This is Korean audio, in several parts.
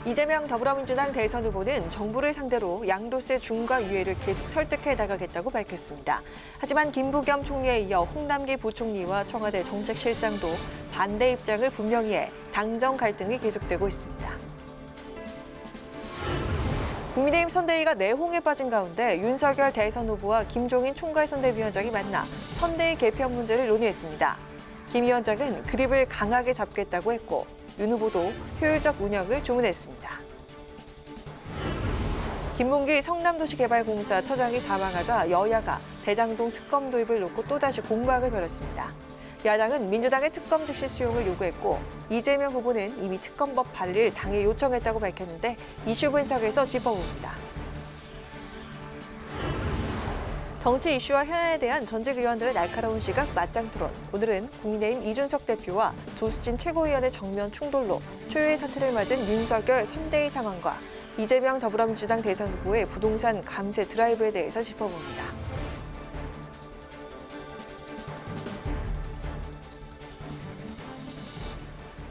이재명 더불어민주당 대선 후보는 정부를 상대로 양도세 중과 유예를 계속 설득해 나가겠다고 밝혔습니다. 하지만 김부겸 총리에 이어 홍남기 부총리와 청와대 정책실장도 반대 입장을 분명히 해 당정 갈등이 계속되고 있습니다. 국민의힘 선대위가 내홍에 빠진 가운데 윤석열 대선 후보와 김종인 총괄선대위원장이 만나 선대위 개편 문제를 논의했습니다. 김 위원장은 그립을 강하게 잡겠다고 했고 윤 후보도 효율적 운영을 주문했습니다. 김문기 성남도시개발공사 처장이 사망하자 여야가 대장동 특검 도입을 놓고 또다시 공방을 벌였습니다. 야당은 민주당의 특검 즉시 수용을 요구했고 이재명 후보는 이미 특검법 발의를 당에 요청했다고 밝혔는데 이슈 분석에서 짚어봅니다. 정치 이슈와 현안에 대한 전직 의원들의 날카로운 시각 맞짱 토론. 오늘은 국민의힘 이준석 대표와 조수진 최고위원의 정면 충돌로 초유의 사태를 맞은 윤석열 선대위 상황과 이재명 더불어민주당 대선 후보의 부동산 감세 드라이브에 대해서 짚어봅니다.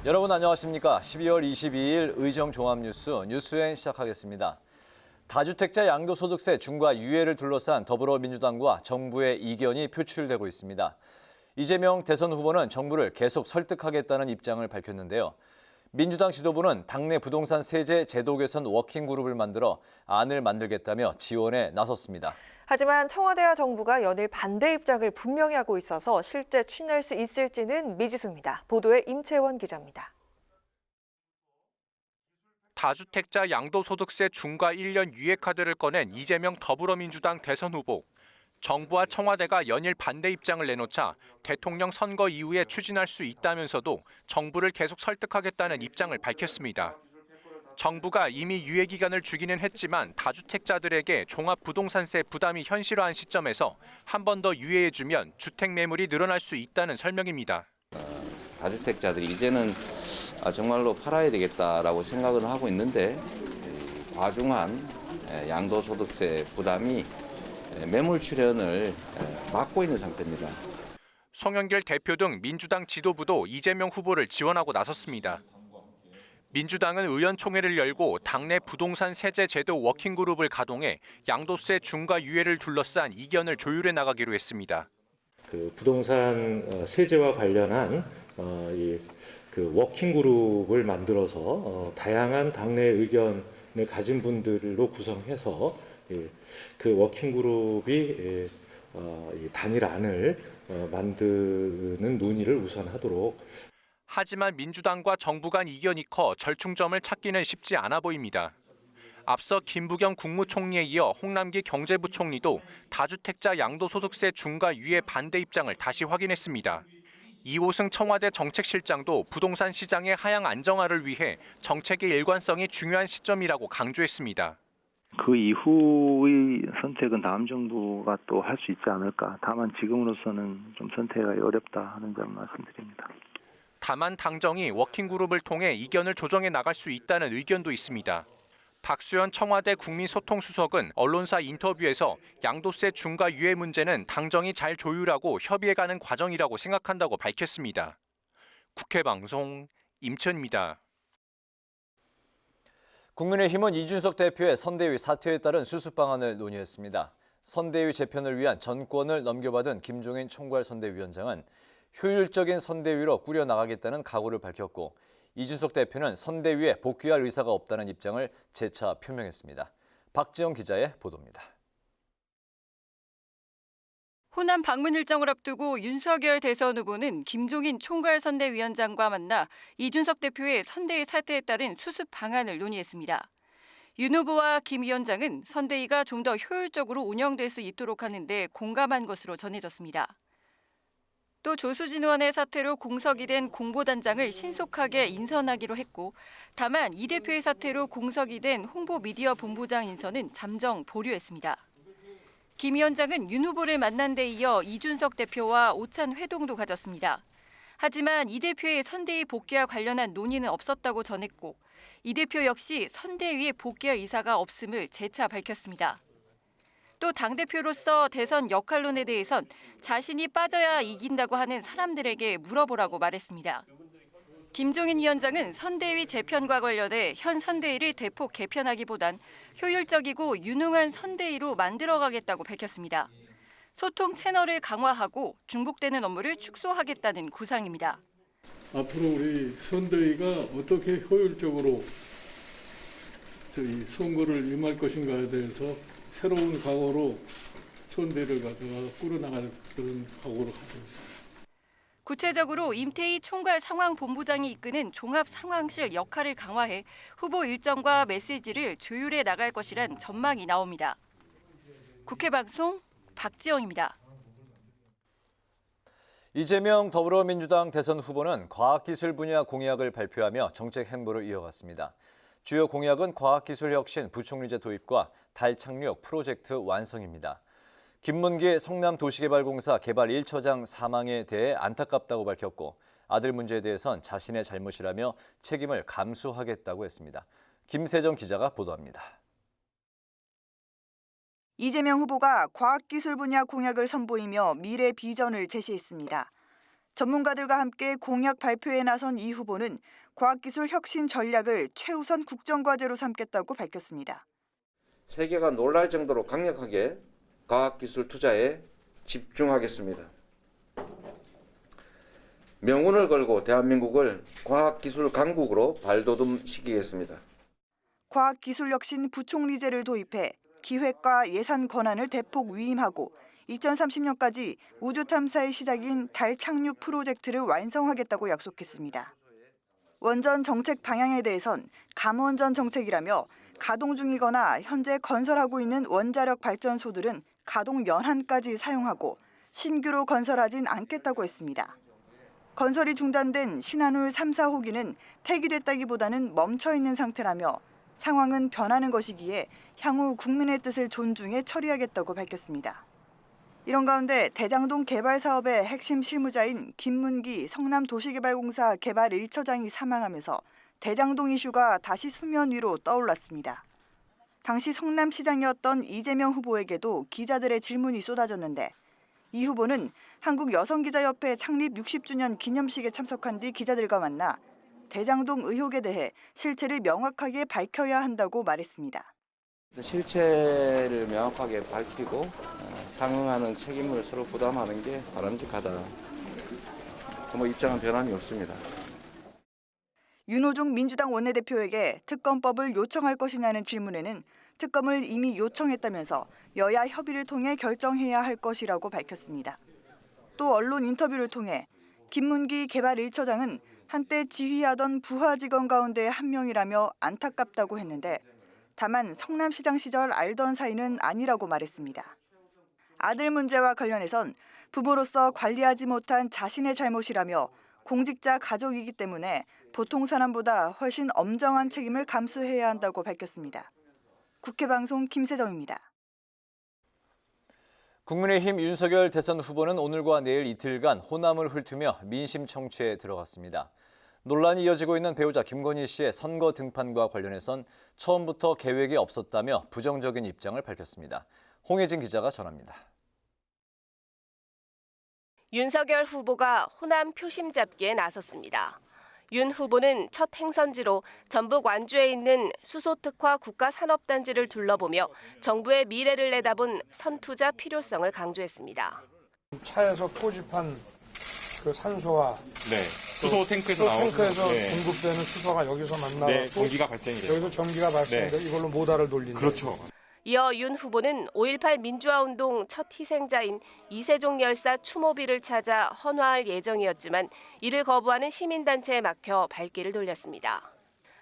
여러분 안녕하십니까? 12월 22일 의정 종합뉴스 뉴스엔 시작하겠습니다. 다주택자 양도소득세 중과 유예를 둘러싼 더불어민주당과 정부의 이견이 표출되고 있습니다. 이재명 대선 후보는 정부를 계속 설득하겠다는 입장을 밝혔는데요. 민주당 지도부는 당내 부동산 세제 제도 개선 워킹그룹을 만들어 안을 만들겠다며 지원에 나섰습니다. 하지만 청와대와 정부가 연일 반대 입장을 분명히 하고 있어서 실제 추진할 수 있을지는 미지수입니다. 보도에 임채원 기자입니다. 다주택자 양도소득세 중과 1년 유예 카드를 꺼낸 이재명 더불어민주당 대선 후보. 정부와 청와대가 연일 반대 입장을 내놓자 대통령 선거 이후에 추진할 수 있다면서도 정부를 계속 설득하겠다는 입장을 밝혔습니다. 정부가 이미 유예 기간을 주기는 했지만 다주택자들에게 종합부동산세 부담이 현실화한 시점에서 한 번 더 유예해주면 주택 매물이 늘어날 수 있다는 설명입니다. 다주택자들이 이제는 정말로 팔아야 되겠다라고 생각을 하고 있는데 과중한 양도소득세 부담이 매물 출현을 막고 있는 상태입니다. 송영길 대표 등 민주당 지도부도 이재명 후보를 지원하고 나섰습니다. 민주당은 의원총회를 열고 당내 부동산 세제 제도 워킹그룹을 가동해 양도세 중과 유예를 둘러싼 이견을 조율해 나가기로 했습니다. 그 부동산 세제와 관련한 그 워킹그룹을 만들어서 다양한 당내 의견을 가진 분들로 구성해서 그 워킹그룹이 단일안을 만드는 논의를 우선 하도록. 하지만 민주당과 정부 간 이견이 커 절충점을 찾기는 쉽지 않아 보입니다. 앞서 김부겸 국무총리에 이어 홍남기 경제부총리도 다주택자 양도소득세 중과 유예 반대 입장을 다시 확인했습니다. 이호승 청와대 정책실장도 부동산 시장의 하향 안정화를 위해 정책의 일관성이 중요한 시점이라고 강조했습니다. 그 이후의 선택은 다음 정부가 또 할 수 있지 않을까. 다만 지금으로서는 좀 선택하기 어렵다 하는 점 말씀드립니다. 다만 당정이 워킹그룹을 통해 이견을 조정해 나갈 수 있다는 의견도 있습니다. 박수현 청와대 국민소통수석은 언론사 인터뷰에서 양도세 중과 유예 문제는 당정이 잘 조율하고 협의해가는 과정이라고 생각한다고 밝혔습니다. 국회방송 임천입니다. 국민의힘은 이준석 대표의 선대위 사퇴에 따른 수습 방안을 논의했습니다. 선대위 재편을 위한 전권을 넘겨받은 김종인 총괄선대위원장은 효율적인 선대위로 꾸려나가겠다는 각오를 밝혔고 이준석 대표는 선대위에 복귀할 의사가 없다는 입장을 재차 표명했습니다. 박지영 기자의 보도입니다. 호남 방문 일정을 앞두고 윤석열 대선 후보는 김종인 총괄선대위원장과 만나 이준석 대표의 선대위 사퇴에 따른 수습 방안을 논의했습니다. 윤 후보와 김 위원장은 선대위가 좀 더 효율적으로 운영될 수 있도록 하는 데 공감한 것으로 전해졌습니다. 또 조수진 의원의 사태로 공석이 된 공보단장을 신속하게 인선하기로 했고 다만 이 대표의 사태로 공석이 된 홍보미디어 본부장 인선은 잠정 보류했습니다. 김 위원장은 윤 후보를 만난 데 이어 이준석 대표와 오찬 회동도 가졌습니다. 하지만 이 대표의 선대위 복귀와 관련한 논의는 없었다고 전했고 이 대표 역시 선대위에 복귀할 의사가 없음을 재차 밝혔습니다. 또 당대표로서 대선 역할론에 대해선 자신이 빠져야 이긴다고 하는 사람들에게 물어보라고 말했습니다. 김종인 위원장은 선대위 재편과 관련해 현 선대위를 대폭 개편하기보단 효율적이고 유능한 선대위로 만들어가겠다고 밝혔습니다. 소통 채널을 강화하고 중복되는 업무를 축소하겠다는 구상입니다. 앞으로 우리 선대위가 어떻게 효율적으로 저희 선거를 임할 것인가에 대해서 새로운 각오로 선대위를 가져가 꾸려나갈 그런 각오를 가지고 있습니다. 구체적으로 임태희 총괄 상황본부장이 이끄는 종합상황실 역할을 강화해 후보 일정과 메시지를 조율해 나갈 것이란 전망이 나옵니다. 국회방송 박지영입니다. 이재명 더불어민주당 대선 후보는 과학기술 분야 공약을 발표하며 정책 행보를 이어갔습니다. 주요 공약은 과학기술혁신 부총리제 도입과 달 착륙 프로젝트 완성입니다. 김문기 성남도시개발공사 개발 1처장 사망에 대해 안타깝다고 밝혔고 아들 문제에 대해선 자신의 잘못이라며 책임을 감수하겠다고 했습니다. 김세정 기자가 보도합니다. 이재명 후보가 과학기술 분야 공약을 선보이며 미래 비전을 제시했습니다. 전문가들과 함께 공약 발표에 나선 이 후보는 과학기술 혁신 전략을 최우선 국정과제로 삼겠다고 밝혔습니다. 세계가 놀랄 정도로 강력하게 과학기술 투자에 집중하겠습니다. 명운을 걸고 대한민국을 과학기술 강국으로 발돋움시키겠습니다. 과학기술혁신 부총리제를 도입해 기획과 예산 권한을 대폭 위임하고 2030년까지 우주 탐사의 시작인 달 착륙 프로젝트를 완성하겠다고 약속했습니다. 원전 정책 방향에 대해선 감원전 정책이라며 가동 중이거나 현재 건설하고 있는 원자력 발전소들은 가동 연한까지 사용하고 신규로 건설하진 않겠다고 했습니다. 건설이 중단된 신한울 3, 4호기는 폐기됐다기보다는 멈춰 있는 상태라며 상황은 변하는 것이기에 향후 국민의 뜻을 존중해 처리하겠다고 밝혔습니다. 이런 가운데 대장동 개발 사업의 핵심 실무자인 김문기 성남도시개발공사 개발 1처장이 사망하면서 대장동 이슈가 다시 수면 위로 떠올랐습니다. 당시 성남시장이었던 이재명 후보에게도 기자들의 질문이 쏟아졌는데 이 후보는 한국여성기자협회 창립 60주년 기념식에 참석한 뒤 기자들과 만나 대장동 의혹에 대해 실체를 명확하게 밝혀야 한다고 말했습니다. 실체를 명확하게 밝히고 상응하는 책임을 서로 부담하는 게 바람직하다. 입장은 변함이 없습니다. 윤호중 민주당 원내대표에게 특검법을 요청할 것이냐는 질문에는 특검을 이미 요청했다면서 여야 협의를 통해 결정해야 할 것이라고 밝혔습니다. 또 언론 인터뷰를 통해 김문기 개발 1처장은 한때 지휘하던 부하 직원 가운데 한 명이라며 안타깝다고 했는데 다만 성남시장 시절 알던 사이는 아니라고 말했습니다. 아들 문제와 관련해선 부모로서 관리하지 못한 자신의 잘못이라며 공직자 가족이기 때문에 보통 사람보다 훨씬 엄정한 책임을 감수해야 한다고 밝혔습니다. 국회방송 김세정입니다. 국민의힘 윤석열 대선 후보는 오늘과 내일 이틀간 호남을 훑으며 민심 청취에 들어갔습니다. 논란이 이어지고 있는 배우자 김건희 씨의 선거 등판과 관련해선 처음부터 계획이 없었다며 부정적인 입장을 밝혔습니다. 홍혜진 기자가 전합니다. 윤석열 후보가 호남 표심 잡기에 나섰습니다. 윤 후보는 첫 행선지로 전북 완주에 있는 수소특화 국가산업단지를 둘러보며 정부의 미래를 내다본 선투자 필요성을 강조했습니다. 차에서 포집한 그 산소와 수소 탱크에서 공급되는 수소가 여기서 만나고 전기가 발생이 돼요. 여기서 전기가 발생돼 이걸로 모다를 돌린다. 그렇죠. 이어 윤 후보는 5.18 민주화운동 첫 희생자인 이세종 열사 추모비를 찾아 헌화할 예정이었지만 이를 거부하는 시민단체에 막혀 발길을 돌렸습니다.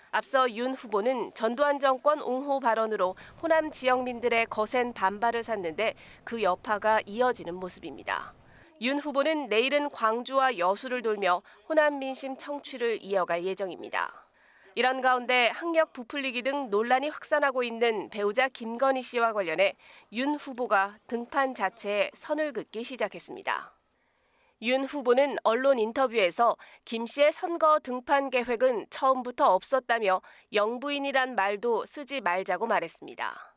앞서 윤 후보는 전두환 정권 옹호 발언으로 호남 지역민들의 거센 반발을 샀는데 그 여파가 이어지는 모습입니다. 윤 후보는 내일은 광주와 여수를 돌며 호남 민심 청취를 이어갈 예정입니다. 이런 가운데 학력 부풀리기 등 논란이 확산하고 있는 배우자 김건희 씨와 관련해 윤 후보가 등판 자체에 선을 긋기 시작했습니다. 윤 후보는 언론 인터뷰에서 김 씨의 선거 등판 계획은 처음부터 없었다며 영부인이란 말도 쓰지 말자고 말했습니다.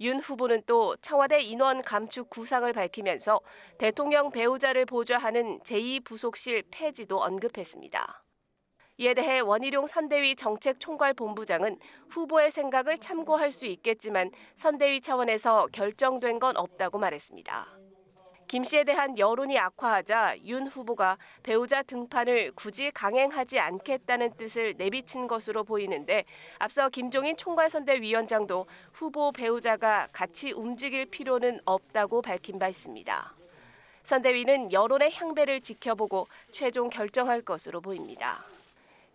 윤 후보는 또 청와대 인원 감축 구상을 밝히면서 대통령 배우자를 보좌하는 제2부속실 폐지도 언급했습니다. 이에 대해 원희룡 선대위 정책총괄본부장은 후보의 생각을 참고할 수 있겠지만 선대위 차원에서 결정된 건 없다고 말했습니다. 김 씨에 대한 여론이 악화하자 윤 후보가 배우자 등판을 굳이 강행하지 않겠다는 뜻을 내비친 것으로 보이는데 앞서 김종인 총괄선대위원장도 후보 배우자가 같이 움직일 필요는 없다고 밝힌 바 있습니다. 선대위는 여론의 향배를 지켜보고 최종 결정할 것으로 보입니다.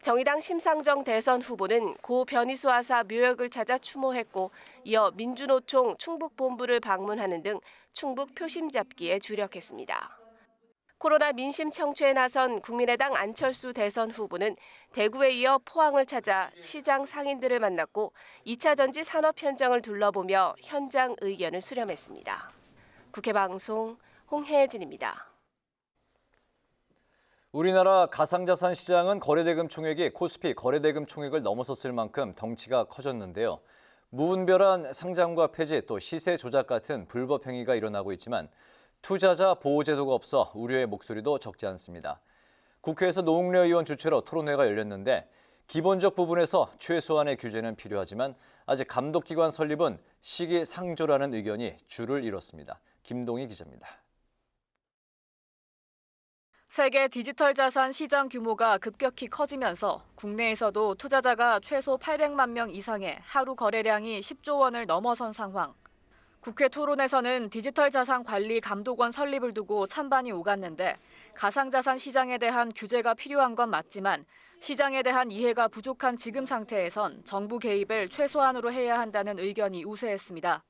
정의당 심상정 대선 후보는 고 변희수 하사 묘역을 찾아 추모했고 이어 민주노총 충북본부를 방문하는 등 충북 표심 잡기에 주력했습니다. 코로나 민심 청취에 나선 국민의당 안철수 대선 후보는 대구에 이어 포항을 찾아 시장 상인들을 만났고 2차 전지 산업 현장을 둘러보며 현장 의견을 수렴했습니다. 국회방송 홍혜진입니다. 우리나라 가상자산 시장은 거래대금 총액이 코스피 거래대금 총액을 넘어섰을 만큼 덩치가 커졌는데요. 무분별한 상장과 폐지 또 시세 조작 같은 불법 행위가 일어나고 있지만 투자자 보호제도가 없어 우려의 목소리도 적지 않습니다. 국회에서 노웅래 의원 주최로 토론회가 열렸는데 기본적 부분에서 최소한의 규제는 필요하지만 아직 감독기관 설립은 시기상조라는 의견이 줄을 이뤘습니다. 김동희 기자입니다. 세계 디지털 자산 시장 규모가 급격히 커지면서 국내에서도 투자자가 최소 800만 명 이상의 하루 거래량이 10조 원을 넘어선 상황. 국회 토론에서는 디지털 자산 관리 감독원 설립을 두고 찬반이 오갔는데 가상자산 시장에 대한 규제가 필요한 건 맞지만 시장에 대한 이해가 부족한 지금 상태에선 정부 개입을 최소한으로 해야 한다는 의견이 우세했습니다.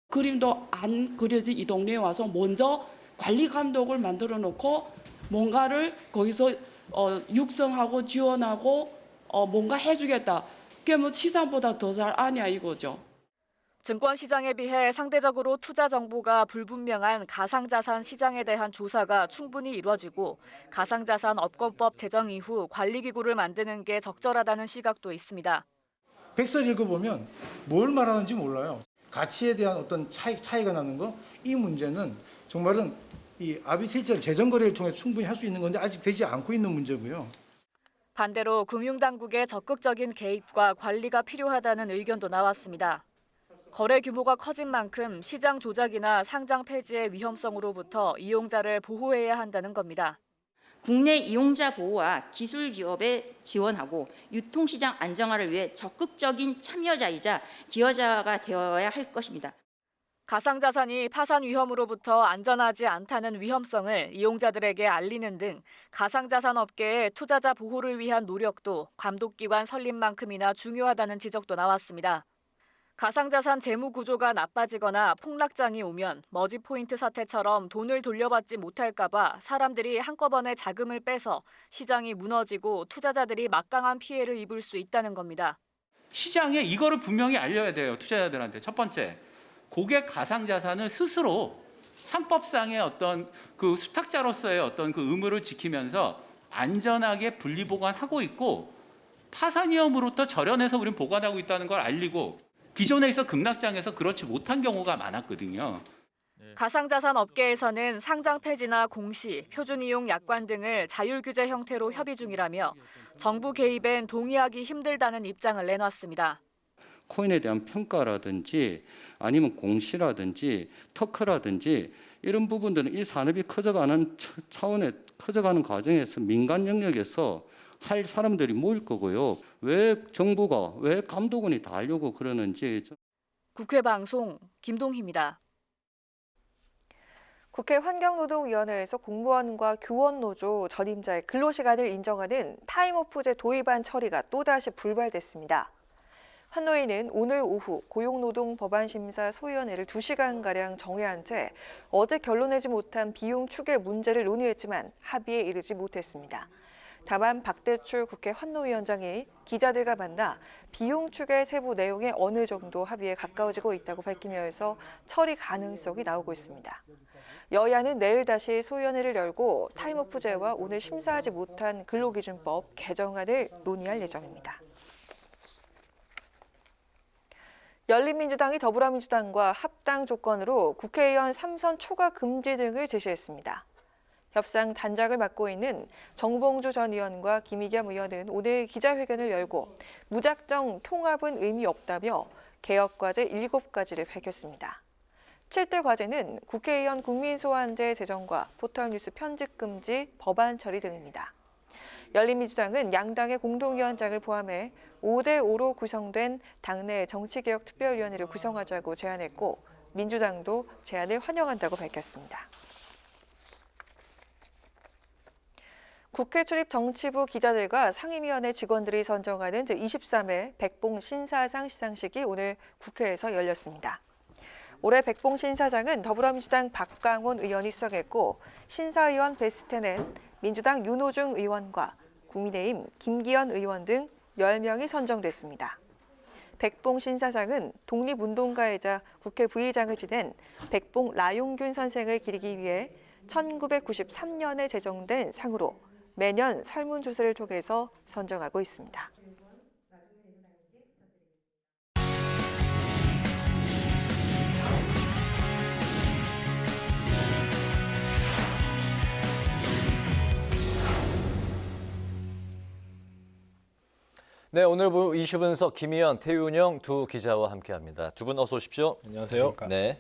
그림도 안 그려진 이 동네에 와서 먼저 관리 감독을 만들어 놓고 뭔가를 거기서 육성하고 지원하고 뭔가 해주겠다. 그게 뭐 시장보다 더 잘 아냐 이거죠. 증권시장에 비해 상대적으로 투자 정보가 불분명한 가상자산 시장에 대한 조사가 충분히 이루어지고 가상자산업권법 제정 이후 관리기구를 만드는 게 적절하다는 시각도 있습니다. 백서를 읽어보면 뭘 말하는지 몰라요. 가치에 대한 어떤 차이가 나는 거, 이 문제는 정말은 이 아비트리지한 재정거래를 통해 충분히 할 수 있는 건데 아직 되지 않고 있는 문제고요. 반대로 금융당국의 적극적인 개입과 관리가 필요하다는 의견도 나왔습니다. 거래 규모가 커진 만큼 시장 조작이나 상장 폐지의 위험성으로부터 이용자를 보호해야 한다는 겁니다. 국내 이용자 보호와 기술 기업에 지원하고 유통시장 안정화를 위해 적극적인 참여자이자 기여자가 되어야 할 것입니다. 가상자산이 파산 위험으로부터 안전하지 않다는 위험성을 이용자들에게 알리는 등 가상자산 업계의 투자자 보호를 위한 노력도 감독기관 설립만큼이나 중요하다는 지적도 나왔습니다. 가상자산 재무 구조가 나빠지거나 폭락장이 오면 머지포인트 사태처럼 돈을 돌려받지 못할까 봐 사람들이 한꺼번에 자금을 빼서 시장이 무너지고 투자자들이 막강한 피해를 입을 수 있다는 겁니다. 시장에 이거를 분명히 알려야 돼요. 투자자들한테. 첫 번째, 고객 가상자산을 스스로 상법상의 어떤 그 수탁자로서의 어떤 그 의무를 지키면서 안전하게 분리보관하고 있고 파산 위험으로부터 절연해서 우리는 보관하고 있다는 걸 알리고 기존에 있어 급락장에서 그렇지 못한 경우가 많았거든요. 가상자산 업계에서는 상장 폐지나 공시, 표준이용 약관 등을 자율규제 형태로 협의 중이라며 정부 개입엔 동의하기 힘들다는 입장을 내놨습니다. 코인에 대한 평가라든지 아니면 공시라든지 터크라든지 이런 부분들은 이 산업이 커져가는 차원에 커져가는 과정에서 민간 영역에서 할 사람들이 모일 거고요. 왜 정부가, 왜 감독원이 다 하려고 그러는지. 국회 방송 김동희입니다. 국회 환경노동위원회에서 공무원과 교원노조 전임자의 근로시간을 인정하는 타임오프제 도입안 처리가 또다시 불발됐습니다. 환노위는 오늘 오후 고용노동법안심사 소위원회를 2시간가량 정회한 채 어제 결론내지 못한 비용 추계 문제를 논의했지만 합의에 이르지 못했습니다. 다만 박대출 국회 환노위원장이 기자들과 만나 비용 추계 세부 내용에 어느 정도 합의에 가까워지고 있다고 밝히면서 처리 가능성이 나오고 있습니다. 여야는 내일 다시 소위원회를 열고 타임오프제와 오늘 심사하지 못한 근로기준법 개정안을 논의할 예정입니다. 열린민주당이 더불어민주당과 합당 조건으로 국회의원 3선 초과 금지 등을 제시했습니다. 협상 단장을 맡고 있는 정봉주 전 의원과 김의겸 의원은 오늘 기자회견을 열고 무작정 통합은 의미 없다며 개혁 과제 7가지를 밝혔습니다. 7대 과제는 국회의원 국민소환제 제정과 포털뉴스 편집 금지, 법안 처리 등입니다. 열린민주당은 양당의 공동위원장을 포함해 5대5로 구성된 당내 정치개혁특별위원회를 구성하자고 제안했고 민주당도 제안을 환영한다고 밝혔습니다. 국회 출입 정치부 기자들과 상임위원회 직원들이 선정하는 제23회 백봉 신사상 시상식이 오늘 국회에서 열렸습니다. 올해 백봉 신사상은 더불어민주당 박광온 의원이 수상했고 신사위원 베스트는 민주당 윤호중 의원과 국민의힘 김기현 의원 등 10명이 선정됐습니다. 백봉 신사상은 독립운동가이자 국회 부의장을 지낸 백봉 라용균 선생을 기리기 위해 1993년에 제정된 상으로 매년 설문조사를 통해서 선정하고 있습니다. 네, 오늘 이슈 분석 김희연, 태윤영 두 기자와 함께합니다. 두 분 어서 오십시오. 안녕하세요. 네.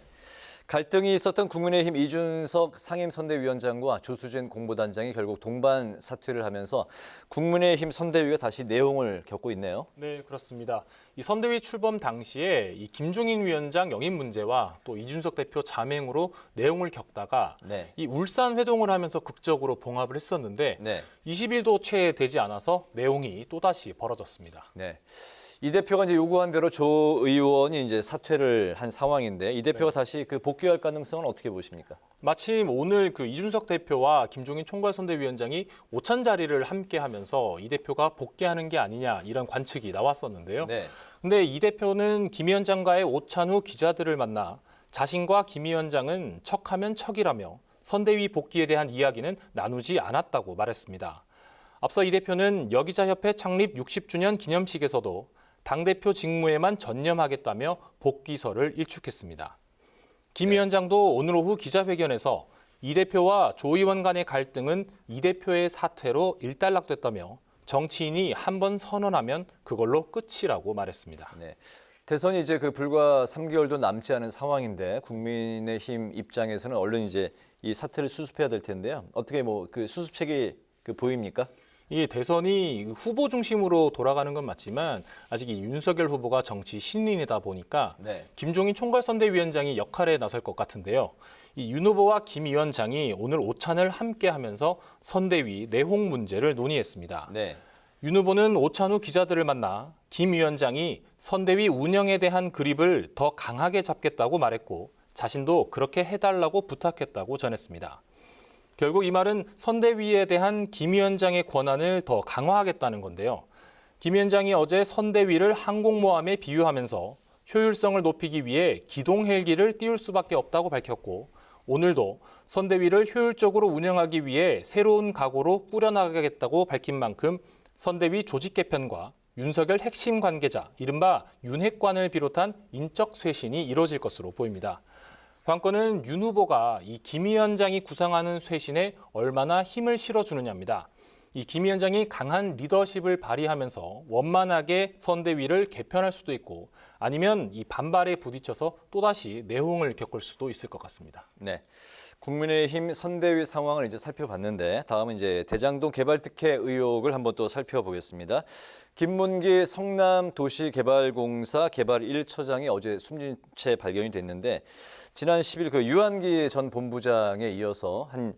갈등이 있었던 국민의힘 이준석 상임선대위원장과 조수진 공보단장이 결국 동반 사퇴를 하면서 국민의힘 선대위가 다시 내홍을 겪고 있네요. 네, 그렇습니다. 이 선대위 출범 당시에 이 김종인 위원장 영입 문제와 또 이준석 대표 자맹으로 내홍을 겪다가 이 울산 회동을 하면서 극적으로 봉합을 했었는데 20일도 채 되지 않아서 내홍이 또다시 벌어졌습니다. 네. 이 대표가 이제 요구한 대로 조 의원이 이제 사퇴를 한 상황인데 이 대표가 다시 그 복귀할 가능성은 어떻게 보십니까? 마침 오늘 그 이준석 대표와 김종인 총괄선대위원장이 오찬 자리를 함께 하면서 이 대표가 복귀하는 게 아니냐 이런 관측이 나왔었는데요. 근데 이 대표는 김 위원장과의 오찬 후 기자들을 만나 자신과 김 위원장은 척하면 척이라며 선대위 복귀에 대한 이야기는 나누지 않았다고 말했습니다. 앞서 이 대표는 여기자협회 창립 60주년 기념식에서도 당대표 직무에만 전념하겠다며 복귀설을 일축했습니다. 김 위원장도 오늘 오후 기자회견에서 이 대표와 조 의원 간의 갈등은 이 대표의 사퇴로 일단락됐다며 정치인이 한 번 선언하면 그걸로 끝이라고 말했습니다. 네. 대선이 이제 그 불과 3개월도 남지 않은 상황인데 국민의힘 입장에서는 얼른 이제 이 사태를 수습해야 될 텐데요. 어떻게 뭐 그 수습책이 보입니까? 이 대선이 후보 중심으로 돌아가는 건 맞지만 아직 이 윤석열 후보가 정치 신인이다 보니까 김종인 총괄선대위원장이 역할에 나설 것 같은데요. 이 윤 후보와 김 위원장이 오늘 오찬을 함께 하면서 선대위 내홍 문제를 논의했습니다. 윤 후보는 오찬 후 기자들을 만나 김 위원장이 선대위 운영에 대한 그립을 더 강하게 잡겠다고 말했고 자신도 그렇게 해달라고 부탁했다고 전했습니다. 결국 이 말은 선대위에 대한 김 위원장의 권한을 더 강화하겠다는 건데요. 김 위원장이 어제 선대위를 항공모함에 비유하면서 효율성을 높이기 위해 기동 헬기를 띄울 수밖에 없다고 밝혔고 오늘도 선대위를 효율적으로 운영하기 위해 새로운 각오로 꾸려나가겠다고 밝힌 만큼 선대위 조직 개편과 윤석열 핵심 관계자, 이른바 윤핵관을 비롯한 인적 쇄신이 이뤄질 것으로 보입니다. 관건은 윤 후보가 이 김 위원장이 구상하는 쇄신에 얼마나 힘을 실어주느냐입니다. 이 김 위원장이 강한 리더십을 발휘하면서 원만하게 선대위를 개편할 수도 있고 아니면 이 반발에 부딪혀서 또다시 내홍을 겪을 수도 있을 것 같습니다. 네. 국민의힘 선대위 상황을 이제 살펴봤는데 다음은 이제 대장동 개발특혜 의혹을 한번 또 살펴보겠습니다. 김문기 성남도시개발공사 개발 1처장이 어제 숨진 채 발견이 됐는데 지난 10일 그 유한기 전 본부장에 이어서 한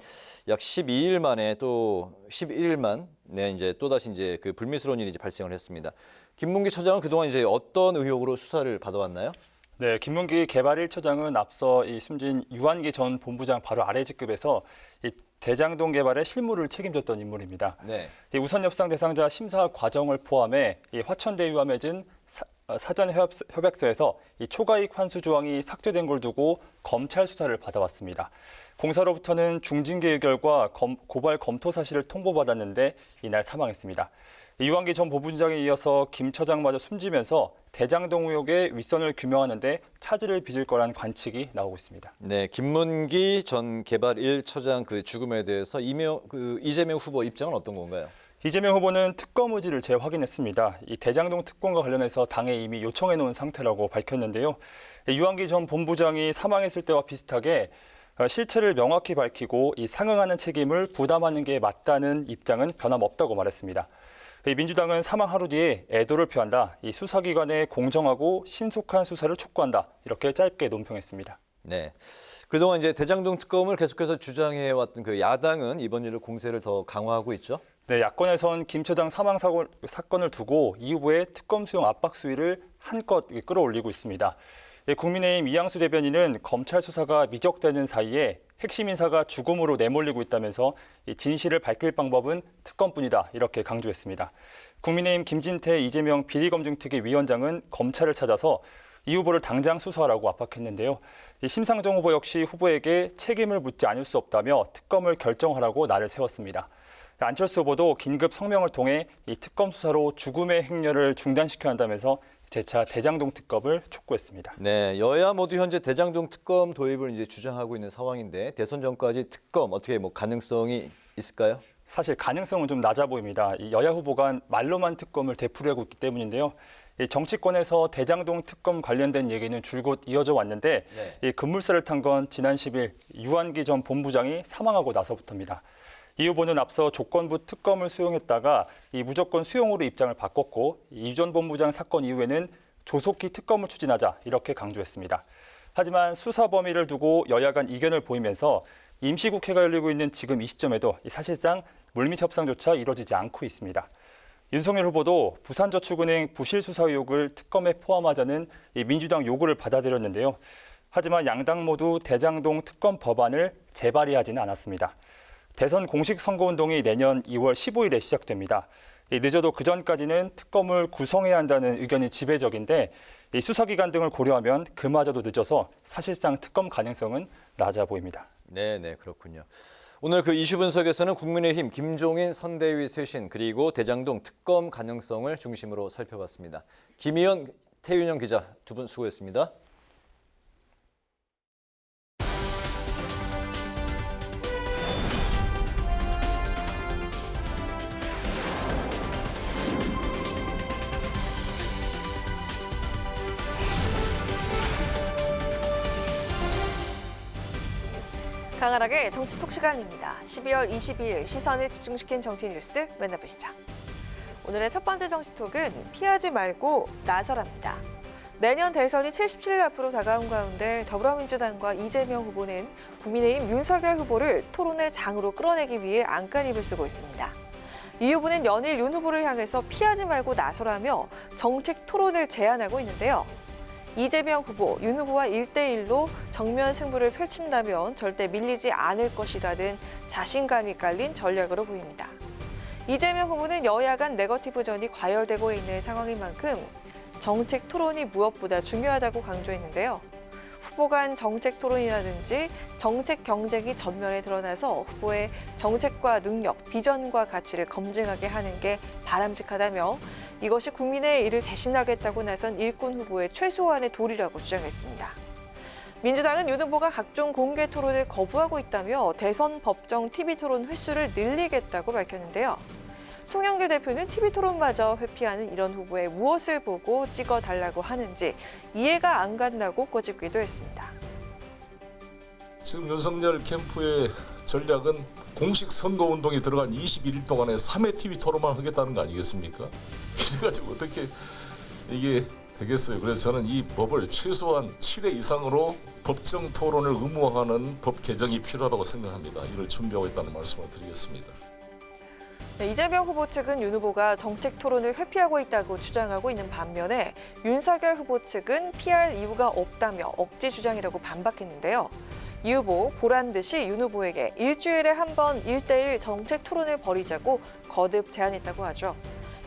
약 12일 만에 또 11일만 이제 또다시 이제 그 불미스러운 일이 이제 발생을 했습니다. 김문기 처장은 그동안 이제 어떤 의혹으로 수사를 받아왔나요? 네, 김문기 개발 1처장은 앞서 이 숨진 유한기 전 본부장 바로 아래 직급에서 이 대장동 개발의 실무를 책임졌던 인물입니다. 이 우선 협상 대상자 심사 과정을 포함해 이 화천대유와 맺은 사전 협약서에서 이 초과이익 환수 조항이 삭제된 걸 두고 검찰 수사를 받아왔습니다. 공사로부터는 중징계 의결과 고발 검토 사실을 통보받았는데 이날 사망했습니다. 유한기 전 본부장에 이어서 김 처장마저 숨지면서 대장동 의혹의 윗선을 규명하는 데 차질을 빚을 거란 관측이 나오고 있습니다. 네, 김문기 전 개발 1처장 그 죽음에 대해서 이재명 후보 입장은 어떤 건가요? 이재명 후보는 특검 의지를 재확인했습니다. 이 대장동 특검과 관련해서 당에 이미 요청해 놓은 상태라고 밝혔는데요. 유한기 전 본부장이 사망했을 때와 비슷하게 실체를 명확히 밝히고 이 상응하는 책임을 부담하는 게 맞다는 입장은 변함없다고 말했습니다. 민주당은 사망 하루 뒤에 애도를 표한다. 이 수사기관의 공정하고 신속한 수사를 촉구한다. 이렇게 짧게 논평했습니다. 네. 그동안 이제 대장동 특검을 계속해서 주장해왔던 그 야당은 이번 일로 공세를 더 강화하고 있죠. 네, 야권에선 김 처장 사망 사건을 두고 이 후보의 특검 수용 압박 수위를 한껏 끌어올리고 있습니다. 국민의힘 이양수 대변인은 검찰 수사가 미적되는 사이에 핵심 인사가 죽음으로 내몰리고 있다면서 진실을 밝힐 방법은 특검뿐이다 이렇게 강조했습니다. 국민의힘 김진태 이재명 비리검증특위 위원장은 검찰을 찾아서 이 후보를 당장 수사하라고 압박했는데요. 심상정 후보 역시 후보에게 책임을 묻지 않을 수 없다며 특검을 결정하라고 날을 세웠습니다. 안철수 후보도 긴급 성명을 통해 이 특검 수사로 죽음의 행렬을 중단시켜야 한다면서 재차 대장동 특검을 촉구했습니다. 네, 여야 모두 현재 대장동 특검 도입을 이제 주장하고 있는 상황인데 대선 전까지 특검 어떻게 가능성이 있을까요? 사실 가능성은 좀 낮아 보입니다. 이 여야 후보가 말로만 특검을 되풀이하고 있기 때문인데요. 이 정치권에서 대장동 특검 관련된 얘기는 줄곧 이어져 왔는데 이 급물살을 탄 건 지난 10일 유한기 전 본부장이 사망하고 나서부터입니다. 이 후보는 앞서 조건부 특검을 수용했다가 이 무조건 수용으로 입장을 바꿨고 이 전 본부장 사건 이후에는 조속히 특검을 추진하자 이렇게 강조했습니다. 하지만 수사 범위를 두고 여야 간 이견을 보이면서 임시국회가 열리고 있는 지금 이 시점에도 사실상 물밑 협상조차 이루어지지 않고 있습니다. 윤석열 후보도 부산저축은행 부실 수사 의혹을 특검에 포함하자는 민주당 요구를 받아들였는데요. 하지만 양당 모두 대장동 특검 법안을 재발의하지는 않았습니다. 대선 공식 선거운동이 내년 2월 15일에 시작됩니다. 늦어도 그 전까지는 특검을 구성해야 한다는 의견이 지배적인데 수사기관 등을 고려하면 그마저도 늦어서 사실상 특검 가능성은 낮아 보입니다. 네, 그렇군요. 오늘 그 이슈 분석에서는 국민의힘 김종인 선대위 쇄신 그리고 대장동 특검 가능성을 중심으로 살펴봤습니다. 김희연, 태윤영 기자 두 분 수고했습니다. 강하락의 정치톡 시간입니다. 12월 22일 시선을 집중시킨 정치 뉴스 만나보시죠. 오늘의 첫 번째 정치톡은 피하지 말고 나서랍니다. 내년 대선이 77일 앞으로 다가온 가운데 더불어민주당과 이재명 후보는 국민의힘 윤석열 후보를 토론의 장으로 끌어내기 위해 안간힘을 쓰고 있습니다. 이 후보는 연일 윤 후보를 향해서 피하지 말고 나서라며 정책 토론을 제안하고 있는데요. 이재명 후보, 윤 후보와 1대1로 정면 승부를 펼친다면 절대 밀리지 않을 것이라는 자신감이 깔린 전략으로 보입니다. 이재명 후보는 여야 간 네거티브전이 과열되고 있는 상황인 만큼 정책 토론이 무엇보다 중요하다고 강조했는데요. 후보 간 정책 토론이라든지 정책 경쟁이 전면에 드러나서 후보의 정책과 능력, 비전과 가치를 검증하게 하는 게 바람직하다며 이것이 국민의 일을 대신하겠다고 나선 일꾼 후보의 최소한의 도리라고 주장했습니다. 민주당은 윤 후보가 각종 공개 토론을 거부하고 있다며 대선 법정 TV토론 횟수를 늘리겠다고 밝혔는데요. 송영길 대표는 TV토론마저 회피하는 이런 후보의 무엇을 보고 찍어달라고 하는지 이해가 안 간다고 꼬집기도 했습니다. 지금 윤석열 캠프의 전략은 공식 선거운동에 들어간 21일 동안에 3회 TV토론만 하겠다는 거 아니겠습니까? 그래가지고 어떻게 이게 되겠어요. 그래서 저는 이 법을 최소한 7회 이상으로 법정 토론을 의무화하는 법 개정이 필요하다고 생각합니다. 이를 준비하고 있다는 말씀을 드리겠습니다. 네, 이재명 후보 측은 윤 후보가 정책 토론을 회피하고 있다고 주장하고 있는 반면에 윤석열 후보 측은 피할 이유가 없다며 억지 주장이라고 반박했는데요. 이 후보 보란 듯이 윤 후보에게 일주일에 한 번 1대1 정책 토론을 벌이자고 거듭 제안했다고 하죠.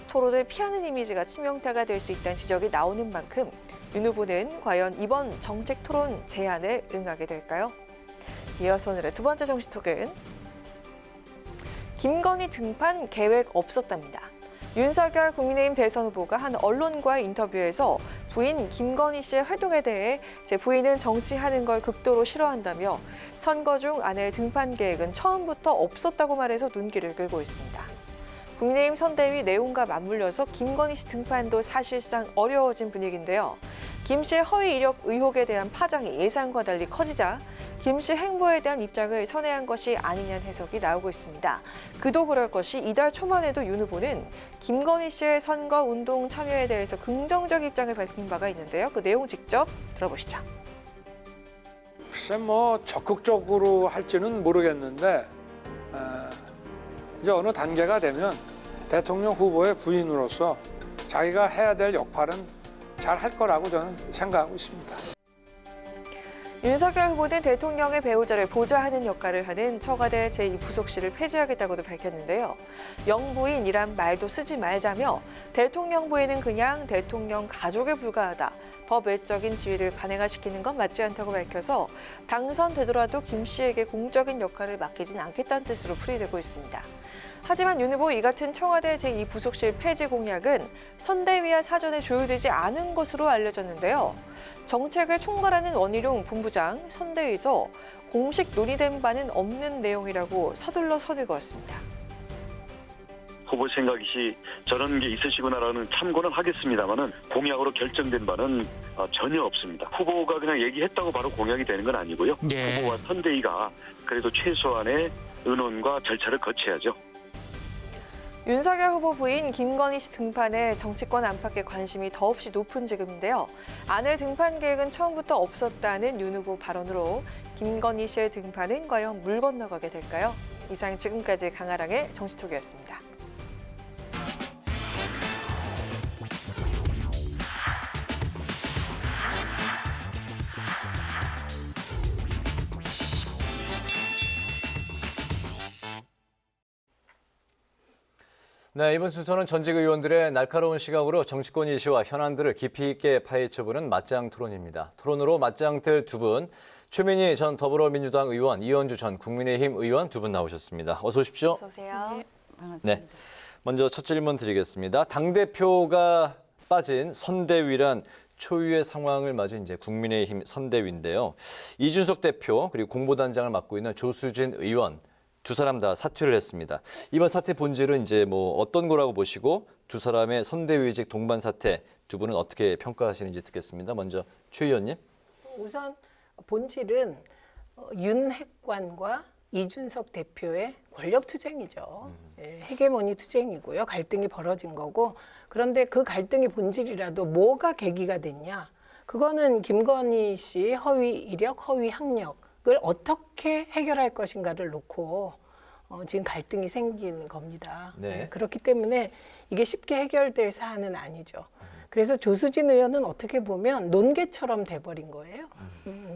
토론을 피하는 이미지가 치명타가 될 수 있다는 지적이 나오는 만큼 윤 후보는 과연 이번 정책 토론 제안에 응하게 될까요? 이어서 오늘의 두 번째 정치톡은 김건희 등판 계획 없었답니다. 윤석열 국민의힘 대선 후보가 한 언론과의 인터뷰에서 부인 김건희 씨의 활동에 대해 제 부인은 정치하는 걸 극도로 싫어한다며 선거 중 아내의 등판 계획은 처음부터 없었다고 말해서 눈길을 끌고 있습니다. 국민의힘 선대위 내용과 맞물려서 김건희 씨 등판도 사실상 어려워진 분위기인데요. 김 씨의 허위 이력 의혹에 대한 파장이 예상과 달리 커지자 김 씨 행보에 대한 입장을 선회한 것이 아니냐는 해석이 나오고 있습니다. 그도 그럴 것이 이달 초반에도 윤 후보는 김건희 씨의 선거 운동 참여에 대해서 긍정적 입장을 밝힌 바가 있는데요. 그 내용 직접 들어보시죠. 글쎄 뭐 적극적으로 할지는 모르겠는데 이제 어느 단계가 되면 대통령 후보의 부인으로서 자기가 해야 될 역할은 잘 할 거라고 저는 생각하고 있습니다. 윤석열 후보는 대통령의 배우자를 보좌하는 역할을 하는 청와대 제2부속실을 폐지하겠다고도 밝혔는데요. 영부인이란 말도 쓰지 말자며 대통령 부인은 그냥 대통령 가족에 불과하다. 법 외적인 지위를 관행화시키는 건 맞지 않다고 밝혀서 당선되더라도 김 씨에게 공적인 역할을 맡기진 않겠다는 뜻으로 풀이되고 있습니다. 하지만 윤 후보 이 같은 청와대 제2부속실 폐지 공약은 선대위와 사전에 조율되지 않은 것으로 알려졌는데요. 정책을 총괄하는 원희룡 본부장 선대위에서 공식 논의된 바는 없는 내용이라고 서둘러 선을 그었습니다. 후보 생각이 저런 게 있으시구나라는 참고는 하겠습니다만은 공약으로 결정된 바는 전혀 없습니다. 후보가 그냥 얘기했다고 바로 공약이 되는 건 아니고요. 후보와 선대위가 그래도 최소한의 의논과 절차를 거쳐야죠. 윤석열 후보 부인 김건희 씨 등판에 정치권 안팎의 관심이 더없이 높은 지금인데요. 아내 등판 계획은 처음부터 없었다는 윤 후보 발언으로 김건희 씨의 등판은 과연 물 건너가게 될까요? 이상 지금까지 강아랑의 정치톡이었습니다. 네, 이번 순서는 전직 의원들의 날카로운 시각으로 정치권 이슈와 현안들을 깊이 있게 파헤쳐보는 맞짱 토론입니다. 토론으로 맞짱 뜰 두 분, 최민희 전 더불어민주당 의원, 이현주 전 국민의힘 의원 두 분 나오셨습니다. 어서 오십시오. 어서 오세요. 네, 반갑습니다. 네, 먼저 첫 질문 드리겠습니다. 당대표가 빠진 선대위란 초유의 상황을 맞은 이제 국민의힘 선대위인데요. 이준석 대표 그리고 공보단장을 맡고 있는 조수진 의원 두 사람 다 사퇴를 했습니다. 이번 사퇴 본질은 이제 뭐 어떤 거라고 보시고 두 사람의 선대위직 동반 사퇴 두 분은 어떻게 평가하시는지 듣겠습니다. 먼저 최 의원님. 우선 본질은 윤핵관과 이준석 대표의 권력 투쟁이죠. 헤게모니 투쟁이고요. 갈등이 벌어진 거고. 그런데 그 갈등의 본질이라도 뭐가 계기가 됐냐. 그거는 김건희 씨 허위 이력, 허위 학력을 어떻게 해결할 것인가를 놓고 지금 갈등이 생긴 겁니다. 네. 그렇기 때문에 이게 쉽게 해결될 사안은 아니죠. 그래서 조수진 의원은 어떻게 보면 논개처럼 돼버린 거예요.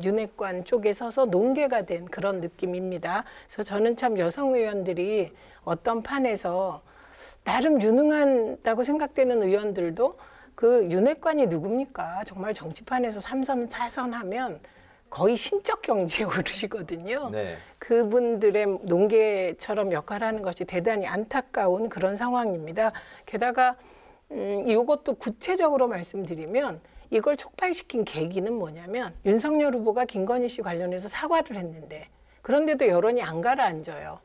윤핵관 쪽에 서서 논개가 된 그런 느낌입니다. 그래서 저는 참 여성 의원들이 어떤 판에서 나름 유능하다고 생각되는 의원들도 그 윤핵관이 누굽니까? 정말 정치판에서 3선, 4선 하면 거의 신적 경지에 오르시거든요. 네. 그분들의 논개처럼 역할을 하는 것이 대단히 안타까운 그런 상황입니다. 게다가 이것도 구체적으로 말씀드리면 이걸 촉발시킨 계기는 뭐냐면 윤석열 후보가 김건희 씨 관련해서 사과를 했는데 그런데도 여론이 안 가라앉아요.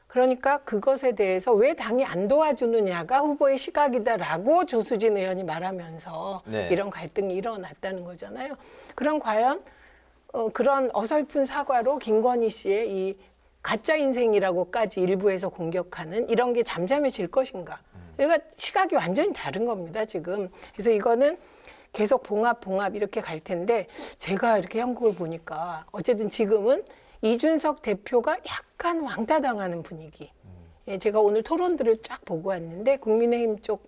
그러니까 그것에 대해서 왜 당이 안 도와주느냐가 후보의 시각이다라고 조수진 의원이 말하면서 네. 이런 갈등이 일어났다는 거잖아요. 그럼 과연 그런 어설픈 사과로 김건희 씨의 이 가짜 인생이라고까지 일부에서 공격하는 이런 게 잠잠해질 것인가. 그러니까 시각이 완전히 다른 겁니다, 지금. 그래서 이거는 계속 봉합 이렇게 갈 텐데 제가 이렇게 형국을 보니까 어쨌든 지금은 이준석 대표가 약간 왕따당하는 분위기. 예, 제가 오늘 토론들을 쫙 보고 왔는데 국민의힘 쪽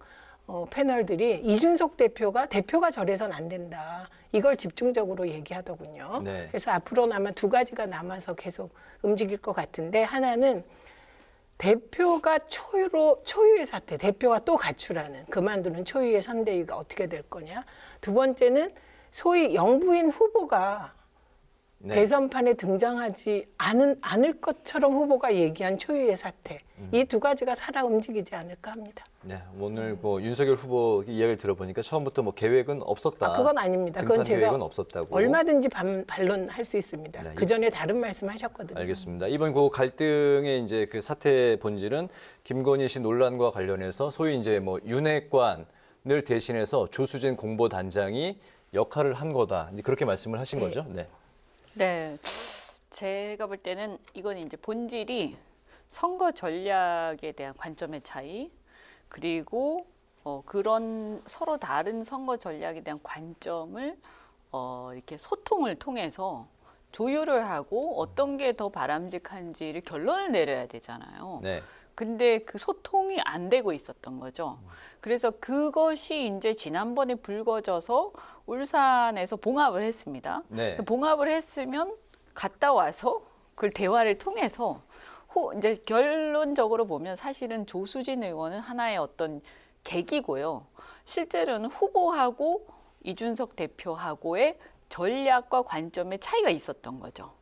패널들이 이준석 대표가 저래선 안 된다. 이걸 집중적으로 얘기하더군요. 네. 그래서 앞으로는 아마 두 가지가 남아서 계속 움직일 것 같은데 하나는 대표가 초유의 사태, 대표가 또 가출하는 그만두는 초유의 선대위가 어떻게 될 거냐. 두 번째는 소위 영부인 후보가 네. 대선판에 등장하지 않을 것처럼 후보가 얘기한 초유의 사태. 이 두 가지가 살아 움직이지 않을까 합니다. 네, 오늘 뭐 윤석열 후보 이야기를 들어보니까 처음부터 뭐 계획은 없었다. 그건 아닙니다. 등판 그건 제가 계획은 없었다고. 얼마든지 반론할 수 있습니다. 네, 그 전에 다른 말씀하셨거든요. 알겠습니다. 이번 그 갈등의 이제 그 사태 본질은 김건희 씨 논란과 관련해서 소위 이제 뭐 윤핵관을 대신해서 조수진 공보단장이 역할을 한 거다. 이제 그렇게 말씀을 하신 거죠? 네. 네, 제가 볼 때는 이건 이제 본질이 선거 전략에 대한 관점의 차이, 그리고 그런 서로 다른 선거 전략에 대한 관점을 이렇게 소통을 통해서 조율을 하고 어떤 게 더 바람직한지를 결론을 내려야 되잖아요. 네. 근데 그 소통이 안 되고 있었던 거죠. 그래서 그것이 이제 지난번에 불거져서 울산에서 봉합을 했습니다. 네. 봉합을 했으면 갔다 와서 그걸 대화를 통해서 이제 결론적으로 보면 사실은 조수진 의원은 하나의 어떤 계기고요. 실제로는 후보하고 이준석 대표하고의 전략과 관점의 차이가 있었던 거죠.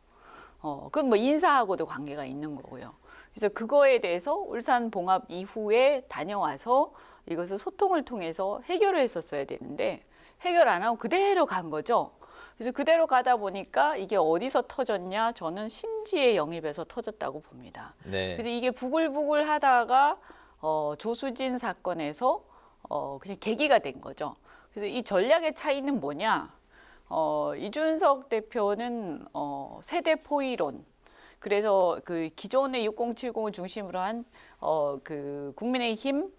그건 뭐 인사하고도 관계가 있는 거고요. 그래서 그거에 대해서 울산 봉합 이후에 다녀와서 이것을 소통을 통해서 해결을 했었어야 되는데 해결 안 하고 그대로 간 거죠. 그래서 그대로 가다 보니까 이게 어디서 터졌냐? 저는 신지의 영입에서 터졌다고 봅니다. 네. 그래서 이게 부글부글 하다가 조수진 사건에서 그냥 계기가 된 거죠. 그래서 이 전략의 차이는 뭐냐? 이준석 대표는 세대 포위론, 그래서 그 기존의 6070을 중심으로 한 그 국민의힘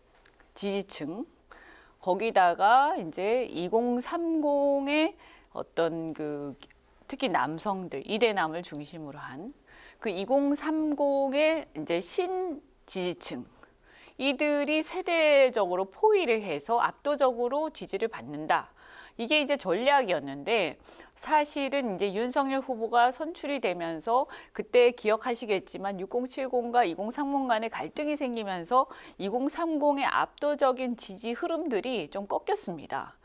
지지층, 거기다가 이제 2030의 어떤 그 특히 남성들, 이대남을 중심으로 한 그 2030의 이제 신지지층, 이들이 세대적으로 포위를 해서 압도적으로 지지를 받는다. 이게 이제 전략이었는데 사실은 이제 윤석열 후보가 선출이 되면서 그때 기억하시겠지만 6070과 2030 간의 갈등이 생기면서 2030의 압도적인 지지 흐름들이 좀 꺾였습니다.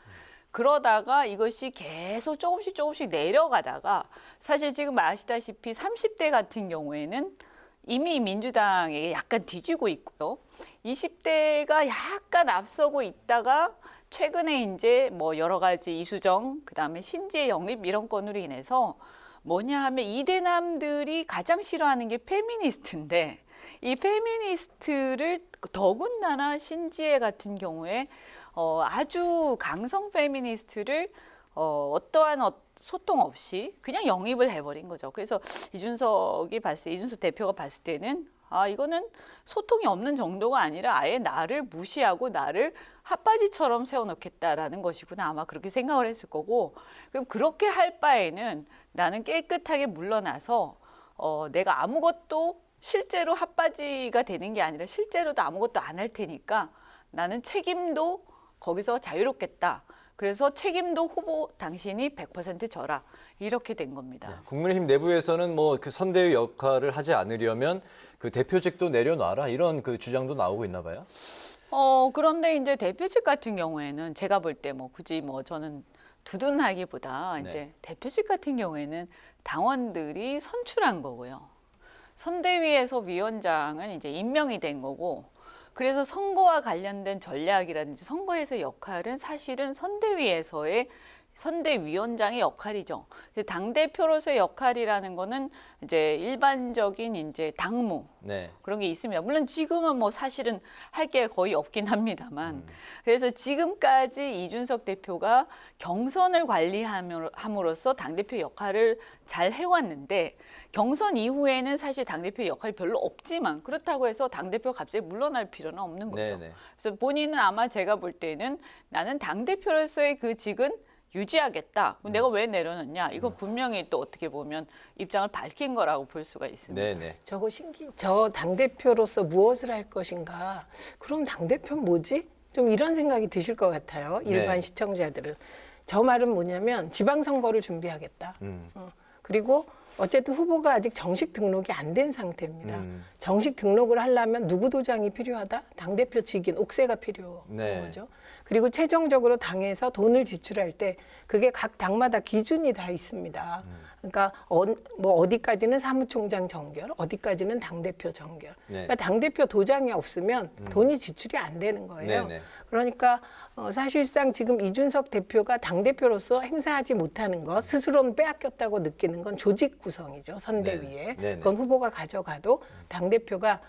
그러다가 이것이 계속 조금씩 내려가다가 사실 지금 아시다시피 30대 같은 경우에는 이미 민주당에 약간 뒤지고 있고요. 20대가 약간 앞서고 있다가 최근에 이제 뭐 여러 가지 이수정, 그다음에 신지의 영입 이런 건으로 인해서 뭐냐 하면 이대남들이 가장 싫어하는 게 페미니스트인데 이 페미니스트를 더군다나 신지혜 같은 경우에 아주 강성 페미니스트를 어떠한 소통 없이 그냥 영입을 해버린 거죠. 그래서 이준석 대표가 봤을 때는 이거는 소통이 없는 정도가 아니라 아예 나를 무시하고 나를 핫바지처럼 세워놓겠다라는 것이구나. 아마 그렇게 생각을 했을 거고, 그럼 그렇게 할 바에는 나는 깨끗하게 물러나서 내가 아무것도 실제로 핫바지가 되는 게 아니라 실제로도 아무것도 안 할 테니까 나는 책임도 거기서 자유롭겠다. 그래서 책임도 후보 당신이 100% 져라. 이렇게 된 겁니다. 국민의힘 내부에서는 뭐 그 선대위 역할을 하지 않으려면 그 대표직도 내려놔라 이런 그 주장도 나오고 있나 봐요. 그런데 이제 대표직 같은 경우에는 제가 볼 때 뭐 굳이 뭐 저는 두둔하기보다 이제 대표직 같은 경우에는 당원들이 선출한 거고요. 선대위에서 위원장은 이제 임명이 된 거고, 그래서 선거와 관련된 전략이라든지 선거에서의 역할은 사실은 선대위에서의 선대위원장의 역할이죠. 당대표로서의 역할이라는 거는 이제 일반적인 이제 당무 그런 게 있습니다. 물론 지금은 뭐 사실은 할 게 거의 없긴 합니다만. 그래서 지금까지 이준석 대표가 경선을 관리함으로써 당대표 역할을 잘 해왔는데 경선 이후에는 사실 당대표 역할이 별로 없지만 그렇다고 해서 당대표가 갑자기 물러날 필요는 없는 거죠. 그래서 본인은 아마 제가 볼 때는 나는 당대표로서의 그 직은 유지하겠다. 그럼 내가 왜 내려놓냐? 이거 분명히 또 어떻게 보면 입장을 밝힌 거라고 볼 수가 있습니다. 저 당대표로서 무엇을 할 것인가? 그럼 당대표는 뭐지? 좀 이런 생각이 드실 것 같아요. 일반 시청자들은. 저 말은 뭐냐면 지방선거를 준비하겠다. 그리고 어쨌든 후보가 아직 정식 등록이 안 된 상태입니다. 정식 등록을 하려면 누구 도장이 필요하다? 당대표 직인 옥새가 필요한 거죠. 그리고 최종적으로 당에서 돈을 지출할 때 그게 각 당마다 기준이 다 있습니다. 그러니까 뭐 어디까지는 사무총장 정결, 어디까지는 당대표 정결. 그러니까 당대표 도장이 없으면 돈이 지출이 안 되는 거예요. 네네. 그러니까 사실상 지금 이준석 대표가 당대표로서 행사하지 못하는 것, 스스로는 빼앗겼다고 느끼는 건 조직 구성이죠. 선대위에. 네네. 그건 후보가 가져가도 당대표가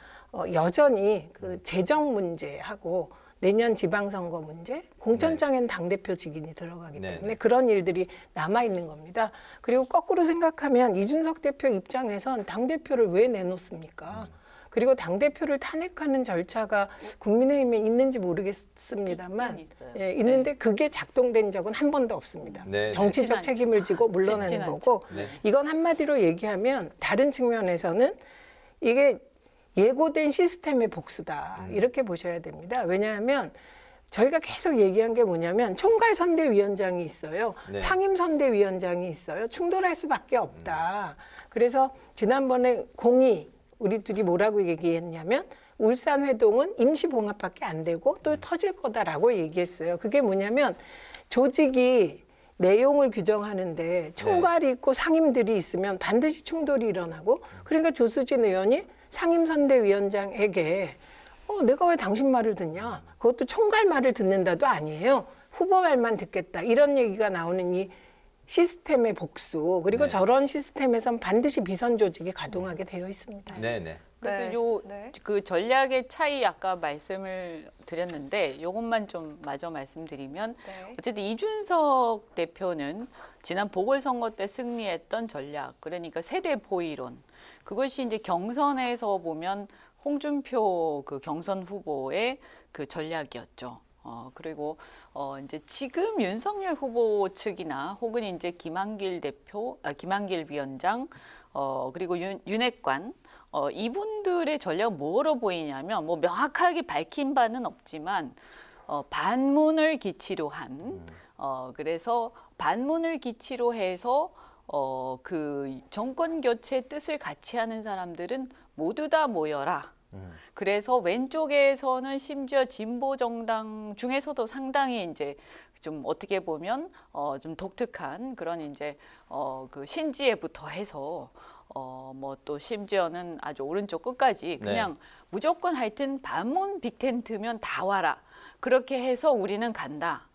여전히 그 재정 문제하고 내년 지방선거 문제, 공천장에는 당대표 직인이 들어가기 때문에 그런 일들이 남아있는 겁니다. 그리고 거꾸로 생각하면 이준석 대표 입장에선 당대표를 왜 내놓습니까? 그리고 당대표를 탄핵하는 절차가 국민의힘에 있는지 모르겠습니다만 있는데 그게 작동된 적은 한 번도 없습니다. 정치적 책임을 지고 물러나는 거고 이건 한마디로 얘기하면 다른 측면에서는 이게 예고된 시스템의 복수다. 이렇게 보셔야 됩니다. 왜냐하면 저희가 계속 얘기한 게 뭐냐면 총괄선대위원장이 있어요. 상임선대위원장이 있어요. 충돌할 수밖에 없다. 그래서 지난번에 우리 둘이 뭐라고 얘기했냐면 울산 회동은 임시봉합밖에 안 되고 또 터질 거다라고 얘기했어요. 그게 뭐냐면 조직이 내용을 규정하는데 총괄이 있고 상임들이 있으면 반드시 충돌이 일어나고 그러니까 조수진 의원이 상임선대위원장에게 내가 왜 당신 말을 듣냐? 그것도 총괄 말을 듣는다도 아니에요. 후보 말만 듣겠다. 이런 얘기가 나오는 이 시스템의 복수. 그리고 저런 시스템에선 반드시 비선 조직이 가동하게 되어 있습니다. 네네. 그래서 그 전략의 차이 아까 말씀을 드렸는데 이것만 좀 마저 말씀드리면 어쨌든 이준석 대표는 지난 보궐선거 때 승리했던 전략, 그러니까 세대 포위론, 그것이 이제 경선에서 보면 홍준표 그 경선 후보의 그 전략이었죠. 그리고 이제 지금 윤석열 후보 측이나 혹은 이제 김한길 위원장, 그리고 윤핵관, 이분들의 전략은 뭐로 보이냐면 뭐 명확하게 밝힌 바는 없지만 반문을 기치로 한 그래서 반문을 기치로 해서 그 정권 교체 뜻을 같이 하는 사람들은 모두 다 모여라. 그래서 왼쪽에서는 심지어 진보 정당 중에서도 상당히 이제 좀 어떻게 보면 좀 독특한 그런 이제 그 신지혜부터 해서 뭐 또 심지어는 아주 오른쪽 끝까지 그냥 무조건 하여튼 반문 빅텐트면 다 와라. 그렇게 해서 우리는 간다.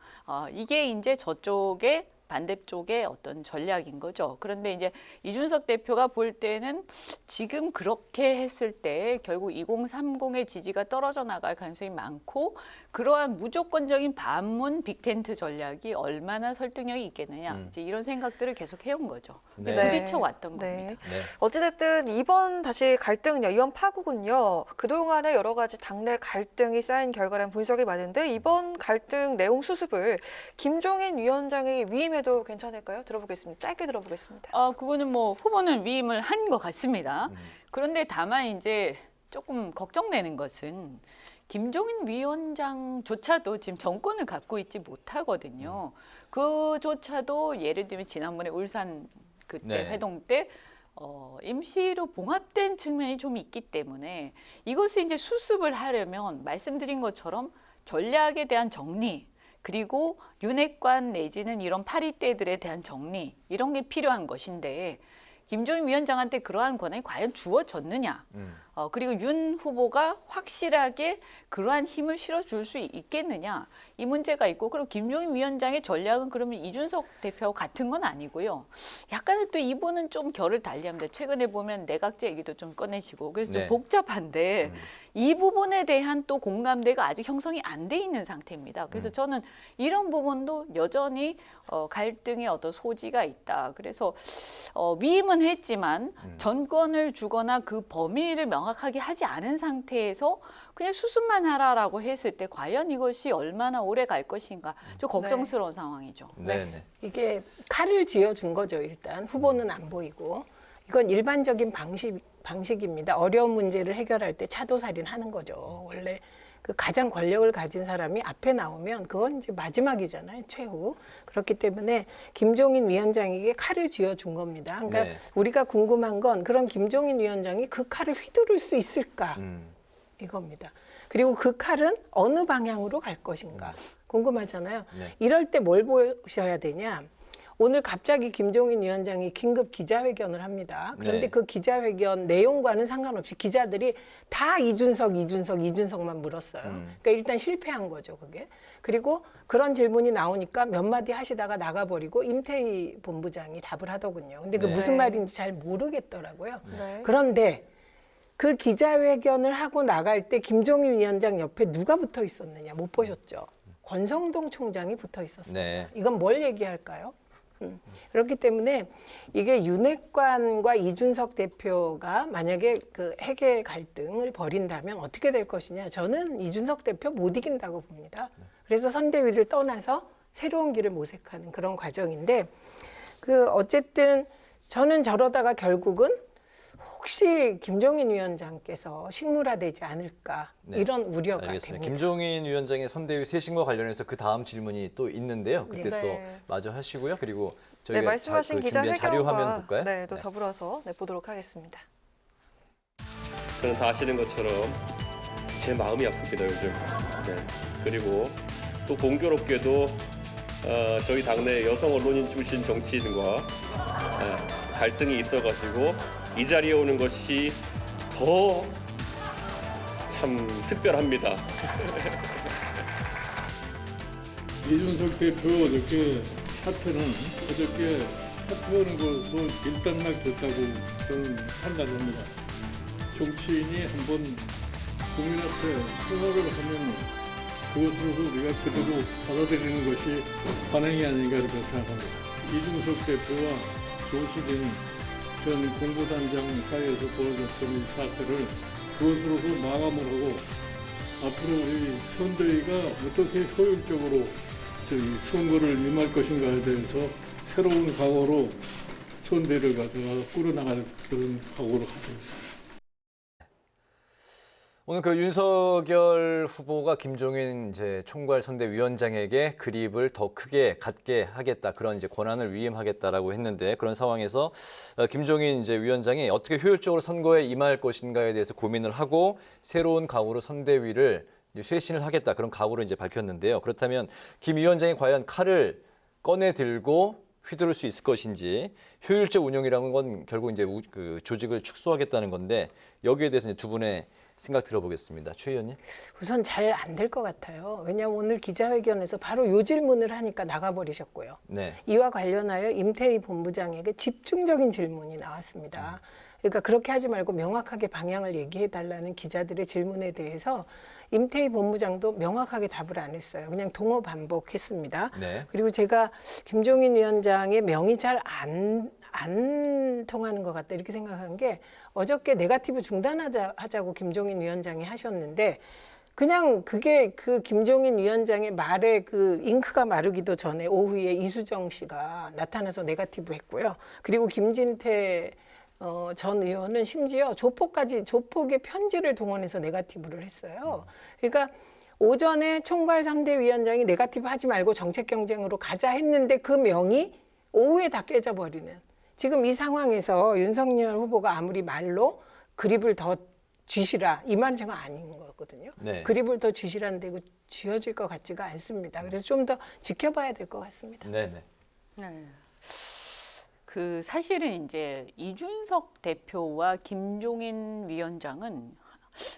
이게 이제 저쪽에 반대쪽의 어떤 전략인 거죠. 그런데 이제 이준석 대표가 볼 때는 지금 그렇게 했을 때 결국 2030의 지지가 떨어져 나갈 가능성이 많고 그러한 무조건적인 반문 빅텐트 전략이 얼마나 설득력이 있겠느냐. 이제 이런 생각들을 계속 해온 거죠. 부딪혀 왔던 겁니다. 어찌됐든 이번 다시 갈등은요, 이번 파국은요, 그동안의 여러 가지 당내 갈등이 쌓인 결과라는 분석이 많은데 이번 갈등 내용 수습을 김종인 위원장의 위임해도 괜찮을까요? 들어보겠습니다. 짧게 들어보겠습니다. 그거는 뭐 후보는 위임을 한 것 같습니다. 그런데 다만 이제 조금 걱정되는 것은 김종인 위원장조차도 지금 정권을 갖고 있지 못하거든요. 그조차도 예를 들면 지난번에 울산 그때 회동 때 임시로 봉합된 측면이 좀 있기 때문에 이것을 이제 수습을 하려면 말씀드린 것처럼 전략에 대한 정리, 그리고 윤핵관 내지는 이런 파리떼들에 대한 정리, 이런 게 필요한 것인데 김종인 위원장한테 그러한 권한이 과연 주어졌느냐. 그리고 윤 후보가 확실하게 그러한 힘을 실어줄 수 있겠느냐. 이 문제가 있고, 그리고 김종인 위원장의 전략은 그러면 이준석 대표와 같은 건 아니고요. 약간은 또 이분은 좀 결을 달리합니다. 최근에 보면 내각제 얘기도 좀 꺼내시고, 그래서 좀 복잡한데 이 부분에 대한 또 공감대가 아직 형성이 안 돼 있는 상태입니다. 그래서 저는 이런 부분도 여전히 갈등의 어떤 소지가 있다. 그래서 위임은 했지만 전권을 주거나 그 범위를 명확하게 하지 않은 상태에서 그냥 수습만 하라라고 했을 때 과연 이것이 얼마나 오래 갈 것인가 좀 걱정스러운 상황이죠. 이게 칼을 쥐어준 거죠. 일단 후보는 안 보이고 이건 일반적인 방식입니다. 어려운 문제를 해결할 때 차도살인 하는 거죠. 원래 그 가장 권력을 가진 사람이 앞에 나오면 그건 이제 마지막이잖아요. 최후. 그렇기 때문에 김종인 위원장에게 칼을 쥐어준 겁니다. 그러니까 우리가 궁금한 건 그런 김종인 위원장이 그 칼을 휘두를 수 있을까? 이겁니다. 그리고 그 칼은 어느 방향으로 갈 것인가 궁금하잖아요. 네. 이럴 때 뭘 보셔야 되냐. 오늘 갑자기 김종인 위원장이 긴급 기자회견을 합니다. 그런데 네. 그 기자회견 내용과는 상관없이 기자들이 다 이준석만 물었어요. 그러니까 일단 실패한 거죠, 그게. 그리고 그런 질문이 나오니까 몇 마디 하시다가 나가버리고 임태희 본부장이 답을 하더군요. 근데 그 네. 무슨 말인지 잘 모르겠더라고요. 네. 그런데 그 기자회견을 하고 나갈 때 김종인 위원장 옆에 누가 붙어 있었느냐 못 보셨죠? 권성동 총장이 붙어 있었습니다. 네. 이건 뭘 얘기할까요? 그렇기 때문에 이게 윤핵관과 이준석 대표가 만약에 그 핵의 갈등을 벌인다면 어떻게 될 것이냐. 저는 이준석 대표 못 이긴다고 봅니다. 그래서 선대위를 떠나서 새로운 길을 모색하는 그런 과정인데 그 어쨌든 저는 저러다가 결국은 혹시 김종인 위원장께서 식물화되지 않을까 네. 이런 우려가 알겠습니다. 됩니다. 김종인 위원장의 선대위 쇄신과 관련해서 그 다음 질문이 또 있는데요. 그때 네. 또 마저 하시고요. 그리고 네, 저희가 말씀하신 준비한 자료 화면 기자회견과 볼까요? 네, 또 더불어서 보도록 하겠습니다. 저는 다 아시는 것처럼 제 마음이 아픕니다 요즘. 네. 그리고 또 공교롭게도 저희 당내 여성 언론인 출신 정치인과 갈등이 있어가지고 이 자리에 오는 것이 더 참 특별합니다. 이준석 대표 어저께 사퇴하는 것으로 일단락 됐다고 저는 판단합니다. 정치인이 한번 국민 앞에 수사를 하면 그것으로서 우리가 그대로 받아들이는 것이 관행이 아닌가 이렇게 생각합니다. 이준석 대표와 조수진 전 공보단장 사이에서 벌어졌던 이 사태를 그것으로서 마감을 하고 앞으로 우리 선대위가 어떻게 효율적으로 저희 선거를 임할 것인가에 대해서 새로운 각오로 선대위를 가져가 꾸려나갈 그런 각오로 가지고 있습니다. 오늘 그 윤석열 후보가 김종인 총괄 선대위원장에게 그립을 더 크게 갖게 하겠다, 그런 권한을 위임하겠다라고 했는데, 그런 상황에서 김종인 위원장이 어떻게 효율적으로 선거에 임할 것인가에 대해서 고민을 하고 새로운 각오로 선대위를 쇄신을 하겠다, 그런 각오를 밝혔는데요. 그렇다면 김 위원장이 과연 칼을 꺼내 들고 휘두를 수 있을 것인지, 효율적 운영이라는 건 결국 그 조직을 축소하겠다는 건데, 여기에 대해서 두 분의 생각 들어보겠습니다. 최 의원님. 우선 잘 안 될 것 같아요. 왜냐하면 오늘 기자회견에서 바로 요 질문을 하니까 나가버리셨고요. 네. 이와 관련하여 임태희 본부장에게 집중적인 질문이 나왔습니다. 그러니까 그렇게 하지 말고 명확하게 방향을 얘기해달라는 기자들의 질문에 대해서 임태희 본부장도 명확하게 답을 안 했어요. 그냥 동호 반복했습니다. 네. 그리고 제가 김종인 위원장의 명이 잘 안 통하는 것 같다 이렇게 생각한 게, 어저께 네거티브 중단하자고 김종인 위원장이 하셨는데, 그냥 그게 그 김종인 위원장의 말에 그 잉크가 마르기도 전에 오후에 이수정 씨가 나타나서 네거티브 했고요. 그리고 김진태 전 의원은 심지어 조폭의 편지를 동원해서 네거티브를 했어요. 그러니까 오전에 총괄 선대위원장이 네거티브 하지 말고 정책 경쟁으로 가자 했는데 그 명이 오후에 다 깨져버리는, 지금 이 상황에서 윤석열 후보가 아무리 말로 그립을 더 쥐시라 이 말은 정말 아닌 거거든요. 네. 그립을 더 쥐시라는데 그 쥐어질 것 같지가 않습니다. 그래서 좀 더 지켜봐야 될 것 같습니다. 네네. 네. 그 사실은 이준석 대표와 김종인 위원장은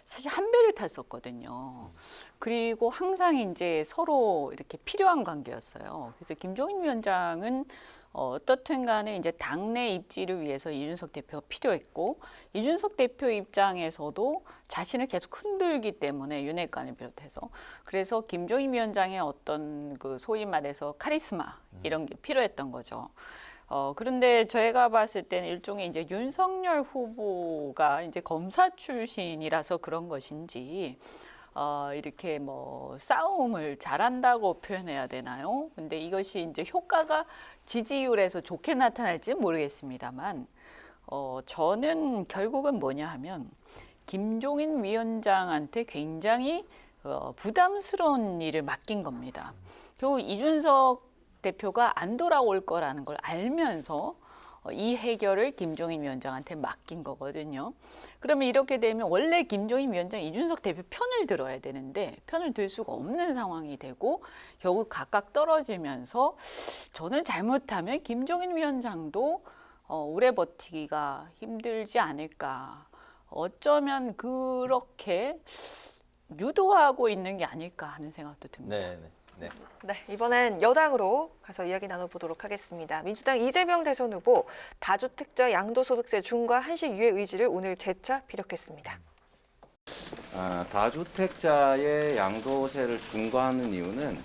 사실 한 배를 탔었거든요. 그리고 항상 서로 이렇게 필요한 관계였어요. 그래서 김종인 위원장은 어떻든 간에 당내 입지를 위해서 이준석 대표가 필요했고, 이준석 대표 입장에서도 자신을 계속 흔들기 때문에 윤핵관을 비롯해서, 그래서 김종인 위원장의 어떤 그 소위 말해서 카리스마 이런 게 필요했던 거죠. 그런데 저희가 봤을 때는 일종의 윤석열 후보가 검사 출신이라서 그런 것인지, 이렇게 싸움을 잘한다고 표현해야 되나요? 근데 이것이 효과가 지지율에서 좋게 나타날지는 모르겠습니다만, 저는 결국은 뭐냐 하면 김종인 위원장한테 굉장히 부담스러운 일을 맡긴 겁니다. 결국 이준석 대표가 안 돌아올 거라는 걸 알면서 이 해결을 김종인 위원장한테 맡긴 거거든요. 그러면 이렇게 되면 원래 김종인 위원장, 이준석 대표 편을 들어야 되는데 편을 들 수가 없는 상황이 되고 결국 각각 떨어지면서 저는 잘못하면 김종인 위원장도 오래 버티기가 힘들지 않을까. 어쩌면 그렇게 유도하고 있는 게 아닐까 하는 생각도 듭니다. 네, 이번엔 여당으로 가서 이야기 나눠보도록 하겠습니다. 민주당 이재명 대선 후보 다주택자 양도소득세 중과 한시 유예 의지를 오늘 재차 피력했습니다. 다주택자의 양도세를 중과하는 이유는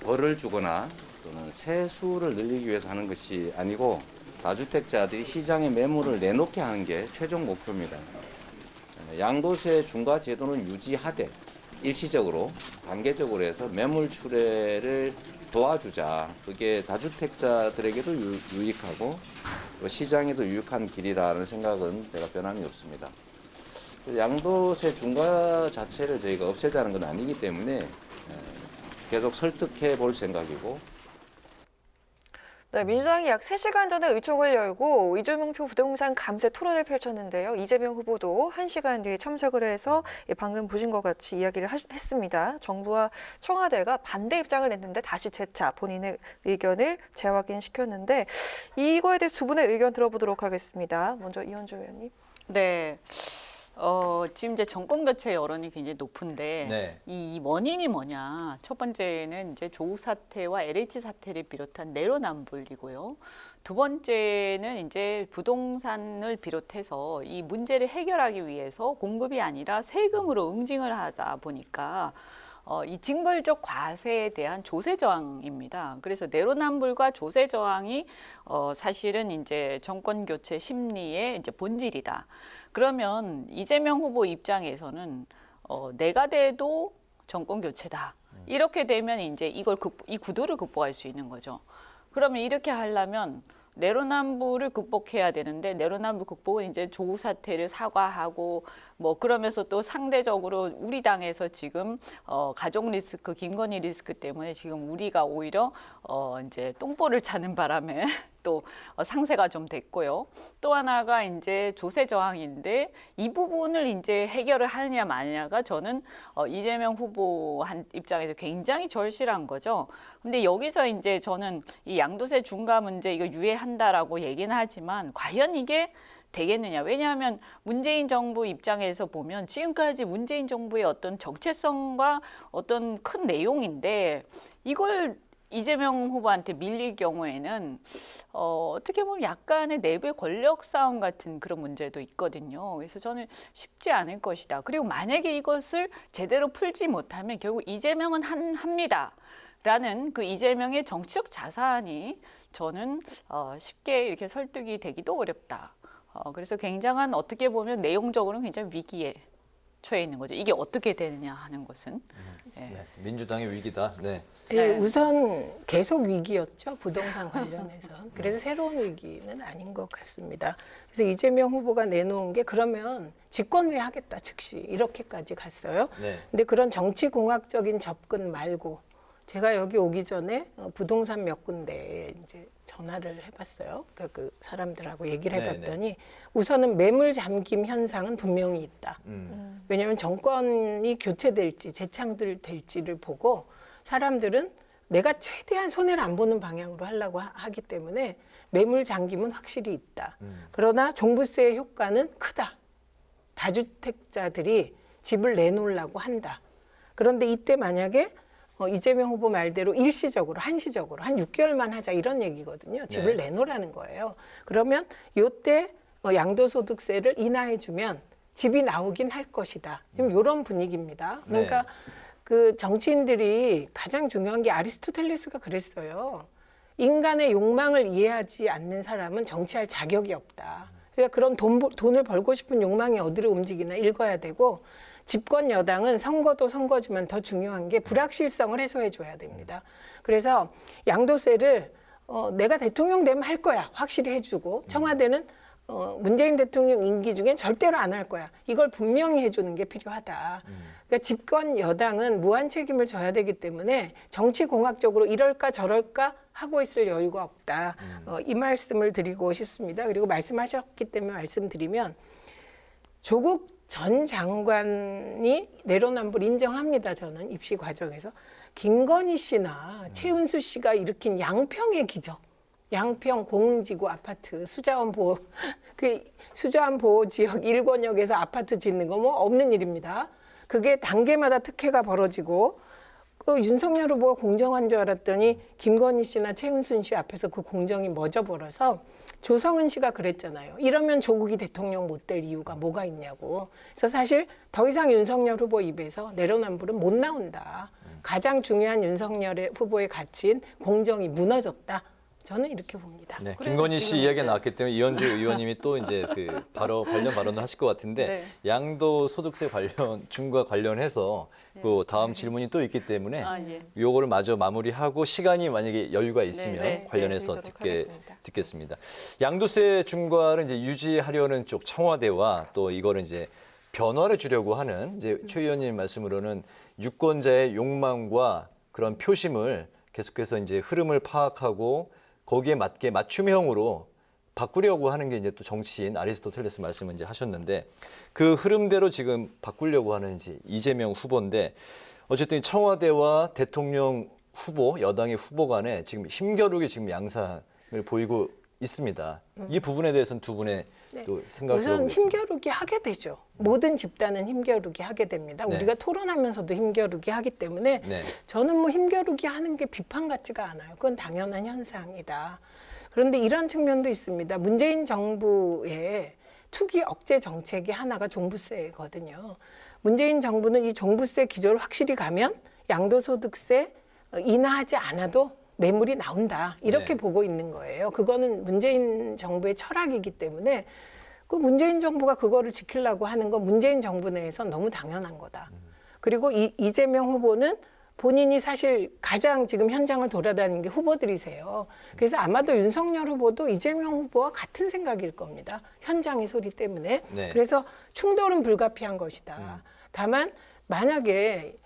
벌을 주거나 또는 세수를 늘리기 위해서 하는 것이 아니고 다주택자들이 시장에 매물을 내놓게 하는 게 최종 목표입니다. 양도세 중과 제도는 유지하되 일시적으로 단계적으로 해서 매물 출회를 도와주자. 그게 다주택자들에게도 유익하고 시장에도 유익한 길이라는 생각은 제가 변함이 없습니다. 양도세 중과 자체를 저희가 없애자는 건 아니기 때문에 계속 설득해 볼 생각이고. 네, 민주당이 약 3시간 전에 의총을 열고 이재명표 부동산 감세 토론을 펼쳤는데요. 이재명 후보도 1시간 뒤에 참석을 해서 방금 보신 것 같이 이야기를 했습니다. 정부와 청와대가 반대 입장을 냈는데 다시 재차 본인의 의견을 재확인시켰는데 이거에 대해서 두 분의 의견 들어보도록 하겠습니다. 먼저 이현주 의원님. 네. 지금 이제 정권 교체 여론이 굉장히 높은데 이 원인이 뭐냐? 첫 번째는 이제 조국 사태와 LH 사태를 비롯한 내로남불이고요. 두 번째는 이제 부동산을 비롯해서 이 문제를 해결하기 위해서 공급이 아니라 세금으로 응징을 하다 보니까 이 징벌적 과세에 대한 조세 저항입니다. 그래서 내로남불과 조세 저항이 사실은 이제 정권 교체 심리의 이제 본질이다. 그러면 이재명 후보 입장에서는 내가 돼도 정권 교체다. 이렇게 되면 이제 이 구도를 극복할 수 있는 거죠. 그러면 이렇게 하려면 내로남불을 극복해야 되는데 내로남불 극복은 이제 조국 사태를 사과하고 뭐 그러면서 또 상대적으로 우리 당에서 지금 가족 리스크, 김건희 리스크 때문에 지금 우리가 오히려 이제 똥볼을 차는 바람에 또 상세가 좀 됐고요. 또 하나가 이제 조세 저항인데 이 부분을 이제 해결을 하느냐 마느냐가 저는 이재명 후보 입장에서 굉장히 절실한 거죠. 근데 여기서 이제 저는 이 양도세 중과 문제 이거 유예한다라고 얘기는 하지만 과연 이게 되겠느냐. 왜냐하면 문재인 정부 입장에서 보면 지금까지 문재인 정부의 어떤 정체성과 어떤 큰 내용인데 이걸 이재명 후보한테 밀릴 경우에는 어떻게 보면 약간의 내부의 권력 싸움 같은 그런 문제도 있거든요. 그래서 저는 쉽지 않을 것이다. 그리고 만약에 이것을 제대로 풀지 못하면 결국 이재명은 합니다. 라는 그 이재명의 정치적 자산이 저는 쉽게 이렇게 설득이 되기도 어렵다. 그래서 굉장한 어떻게 보면 내용적으로는 굉장히 위기에 처해 있는 거죠. 이게 어떻게 되느냐 하는 것은. 민주당의 위기다. 우선 계속 위기였죠. 부동산 관련해서. 그래서 새로운 위기는 아닌 것 같습니다. 그래서 이재명 후보가 내놓은 게 그러면 집권후에 하겠다 즉시 이렇게까지 갔어요. 근데 그런 정치공학적인 접근 말고 제가 여기 오기 전에 부동산 몇 군데에 이제 전화를 해봤어요. 그 사람들하고 얘기를 해봤더니 우선은 매물 잠김 현상은 분명히 있다. 왜냐하면 정권이 교체될지 재창출될지를 보고 사람들은 내가 최대한 손해를 안 보는 방향으로 하려고 하기 때문에 매물 잠김은 확실히 있다. 그러나 종부세의 효과는 크다. 다주택자들이 집을 내놓으려고 한다. 그런데 이때 만약에 이재명 후보 말대로 일시적으로, 한시적으로 한 6개월만 하자 이런 얘기거든요. 집을 내놓으라는 거예요. 그러면 이때 양도소득세를 인하해주면 집이 나오긴 할 것이다. 지금 이런 분위기입니다. 그러니까 그 정치인들이 가장 중요한 게 아리스토텔레스가 그랬어요. 인간의 욕망을 이해하지 않는 사람은 정치할 자격이 없다. 그러니까 그런 돈을 벌고 싶은 욕망이 어디로 움직이나 읽어야 되고 집권 여당은 선거도 선거지만 더 중요한 게 불확실성을 해소해줘야 됩니다. 그래서 양도세를 내가 대통령 되면 할 거야 확실히 해주고 청와대는 문재인 대통령 임기 중엔 절대로 안 할 거야. 이걸 분명히 해주는 게 필요하다. 그러니까 집권 여당은 무한 책임을 져야 되기 때문에 정치공학적으로 이럴까 저럴까 하고 있을 여유가 없다. 이 말씀을 드리고 싶습니다. 그리고 말씀하셨기 때문에 말씀드리면 조국 전 장관이 내로남불 인정합니다. 저는 입시 과정에서. 김건희 씨나 최은수 씨가 일으킨 양평의 기적. 양평 공지구 아파트 수자원 보호 수자원 보호 지역 1권역에서 아파트 짓는 거 뭐 없는 일입니다. 그게 단계마다 특혜가 벌어지고 윤석열 후보가 공정한 줄 알았더니 김건희 씨나 최은순 씨 앞에서 그 공정이 멎어버려서 조성은 씨가 그랬잖아요. 이러면 조국이 대통령 못 될 이유가 뭐가 있냐고. 그래서 사실 더 이상 윤석열 후보 입에서 내로남불은 못 나온다. 가장 중요한 윤석열 후보의 가치인 공정이 무너졌다. 저는 이렇게 봅니다. 네, 김건희 씨 이야기가 나왔기 때문에 이현주 의원님이 또 이제 바로 관련 발언을 하실 것 같은데 네. 양도소득세 중과 관련해서 그 다음 질문이 또 있기 때문에 예. 요거를 마저 마무리하고 시간이 만약에 여유가 있으면 네, 관련해서 듣겠습니다. 양도세 중과를 이제 유지하려는 쪽 청와대와 또 이거를 이제 변화를 주려고 하는 이제 최 의원님 말씀으로는 유권자의 욕망과 그런 표심을 계속해서 이제 흐름을 파악하고 거기에 맞게 맞춤형으로 바꾸려고 하는 게 이제 또 정치인 아리스토텔레스 말씀을 이제 하셨는데 그 흐름대로 지금 바꾸려고 하는 이제 이재명 후보인데 어쨌든 청와대와 대통령 후보, 여당의 후보 간에 지금 힘겨루기 지금 양상을 보이고 있습니다. 이 부분에 대해서는 두 분의 또 생각을 우선 들어보겠습니다. 힘겨루기 하게 되죠. 모든 집단은 힘겨루기 하게 됩니다. 네. 우리가 토론하면서도 힘겨루기 하기 때문에 네. 저는 뭐 힘겨루기 하는 게 비판 같지가 않아요. 그건 당연한 현상이다. 그런데 이런 측면도 있습니다. 문재인 정부의 투기 억제 정책이 하나가 종부세거든요. 문재인 정부는 이 종부세 기조를 확실히 가면 양도소득세 인하하지 않아도 매물이 나온다. 이렇게 보고 있는 거예요. 그거는 문재인 정부의 철학이기 때문에 그 문재인 정부가 그거를 지키려고 하는 건 문재인 정부 내에서 너무 당연한 거다. 그리고 이재명 후보는 본인이 사실 가장 지금 현장을 돌아다니는 게 후보들이세요. 그래서 아마도 윤석열 후보도 이재명 후보와 같은 생각일 겁니다. 현장의 소리 때문에. 네. 그래서 충돌은 불가피한 것이다. 다만 만약에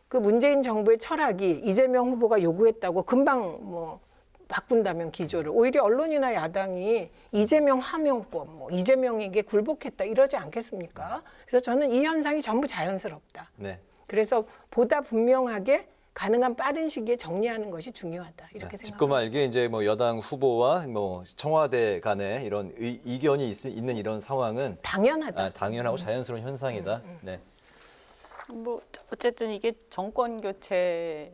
그 문재인 정부의 철학이 이재명 후보가 요구했다고 금방 뭐 바꾼다면 기조를 오히려 언론이나 야당이 이재명 하명법, 이재명에게 굴복했다 이러지 않겠습니까? 그래서 저는 이 현상이 전부 자연스럽다. 네. 그래서 보다 분명하게 가능한 빠른 시기에 정리하는 것이 중요하다 이렇게 생각합니다. 짚고 말게 이제 뭐 여당 후보와 뭐 청와대 간의 이런 이견이 있는 이런 상황은 당연하다. 당연하고 자연스러운 현상이다. 네. 뭐 어쨌든 이게 정권 교체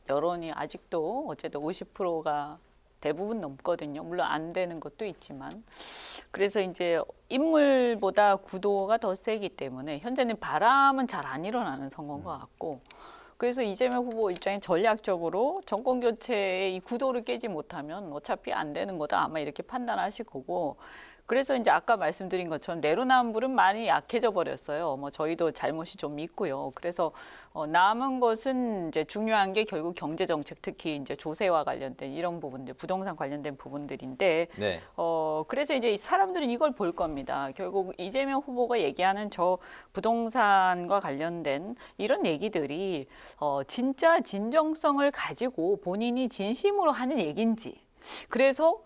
여론이 아직도 어쨌든 50%가 대부분 넘거든요. 물론 안 되는 것도 있지만 그래서 이제 인물보다 구도가 더 세기 때문에 현재는 바람은 잘 안 일어나는 선거인 것 같고 그래서 이재명 후보 입장에 전략적으로 정권 교체의 이 구도를 깨지 못하면 어차피 안 되는 거다 아마 이렇게 판단하실 거고 그래서 이제 아까 말씀드린 것처럼 내로남불은 많이 약해져 버렸어요. 뭐 저희도 잘못이 좀 있고요. 그래서 남은 것은 이제 중요한 게 결국 경제 정책, 특히 이제 조세와 관련된 이런 부분들, 부동산 관련된 부분들인데, 네. 그래서 이제 사람들은 이걸 볼 겁니다. 결국 이재명 후보가 얘기하는 저 부동산과 관련된 이런 얘기들이 진짜 진정성을 가지고 본인이 진심으로 하는 얘기인지, 그래서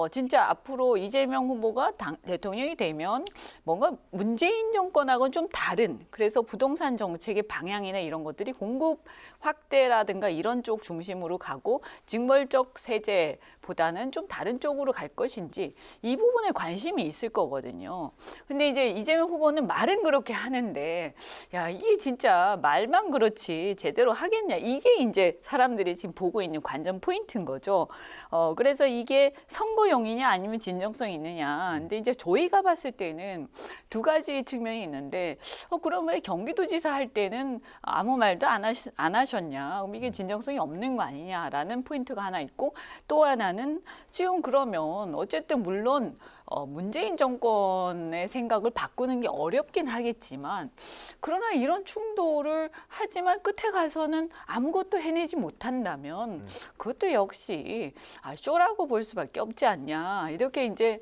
진짜 앞으로 이재명 후보가 대통령이 되면 뭔가 문재인 정권하고는 좀 다른 그래서 부동산 정책의 방향이나 이런 것들이 공급 확대라든가 이런 쪽 중심으로 가고 징벌적 세제보다는 좀 다른 쪽으로 갈 것인지 이 부분에 관심이 있을 거거든요. 근데 이제 이재명 후보는 말은 그렇게 하는데 야 이게 진짜 말만 그렇지 제대로 하겠냐 이게 이제 사람들이 지금 보고 있는 관전 포인트인 거죠. 그래서 이게 선거용이냐 아니면 진정성이 있느냐. 근데 이제 저희가 봤을 때는 두 가지 측면이 있는데 그럼 왜 경기도지사 할 때는 아무 말도 안 하셨냐. 그럼 이게 진정성이 없는 거 아니냐라는 포인트가 하나 있고 또 하나는 지금 그러면 어쨌든 물론 문재인 정권의 생각을 바꾸는 게 어렵긴 하겠지만 그러나 이런 충돌을 하지만 끝에 가서는 아무것도 해내지 못한다면 그것도 역시 쇼라고 볼 수밖에 없지 않냐 이렇게 이제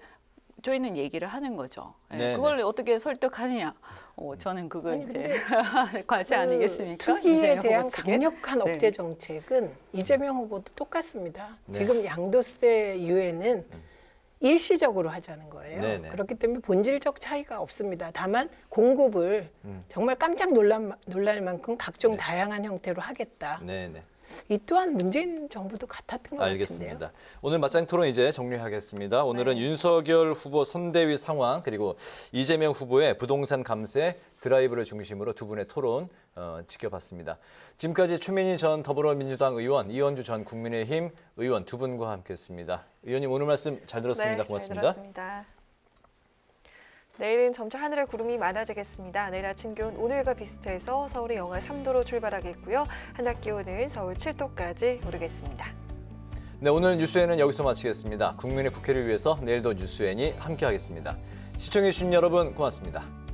저희는 얘기를 하는 거죠. 예, 네네. 그걸 어떻게 설득하느냐. 저는 그건 아니, 이제 근데 과제 아니겠습니까? 투기에 이재명 대한 후보 측에? 강력한 네. 억제 정책은 이재명 후보도 똑같습니다. 네. 지금 양도세 유예는 일시적으로 하자는 거예요. 네네. 그렇기 때문에 본질적 차이가 없습니다. 다만 공급을 정말 깜짝 놀랄 만큼 각종 다양한 형태로 하겠다. 네네. 이 또한 문재인 정부도 같았던 것 알겠습니다. 같은데요. 오늘 맞짱 토론 이제 정리하겠습니다. 오늘은 윤석열 후보 선대위 상황 그리고 이재명 후보의 부동산 감세 드라이브를 중심으로 두 분의 토론 지켜봤습니다. 지금까지 최민희 전 더불어민주당 의원, 이현주 전 국민의힘 의원 두 분과 함께했습니다. 의원님 오늘 말씀 잘 들었습니다. 네, 고맙습니다. 잘 들었습니다. 내일은 점차 하늘에 구름이 많아지겠습니다. 내일 아침 기온 오늘과 비슷해서 서울이 영하 3도로 출발하겠고요. 한낮 기온은 서울 7도까지 오르겠습니다. 네, 오늘 뉴스에는 여기서 마치겠습니다. 국민의 국회를 위해서 내일도 뉴스엔이 함께하겠습니다. 시청해주신 여러분 고맙습니다.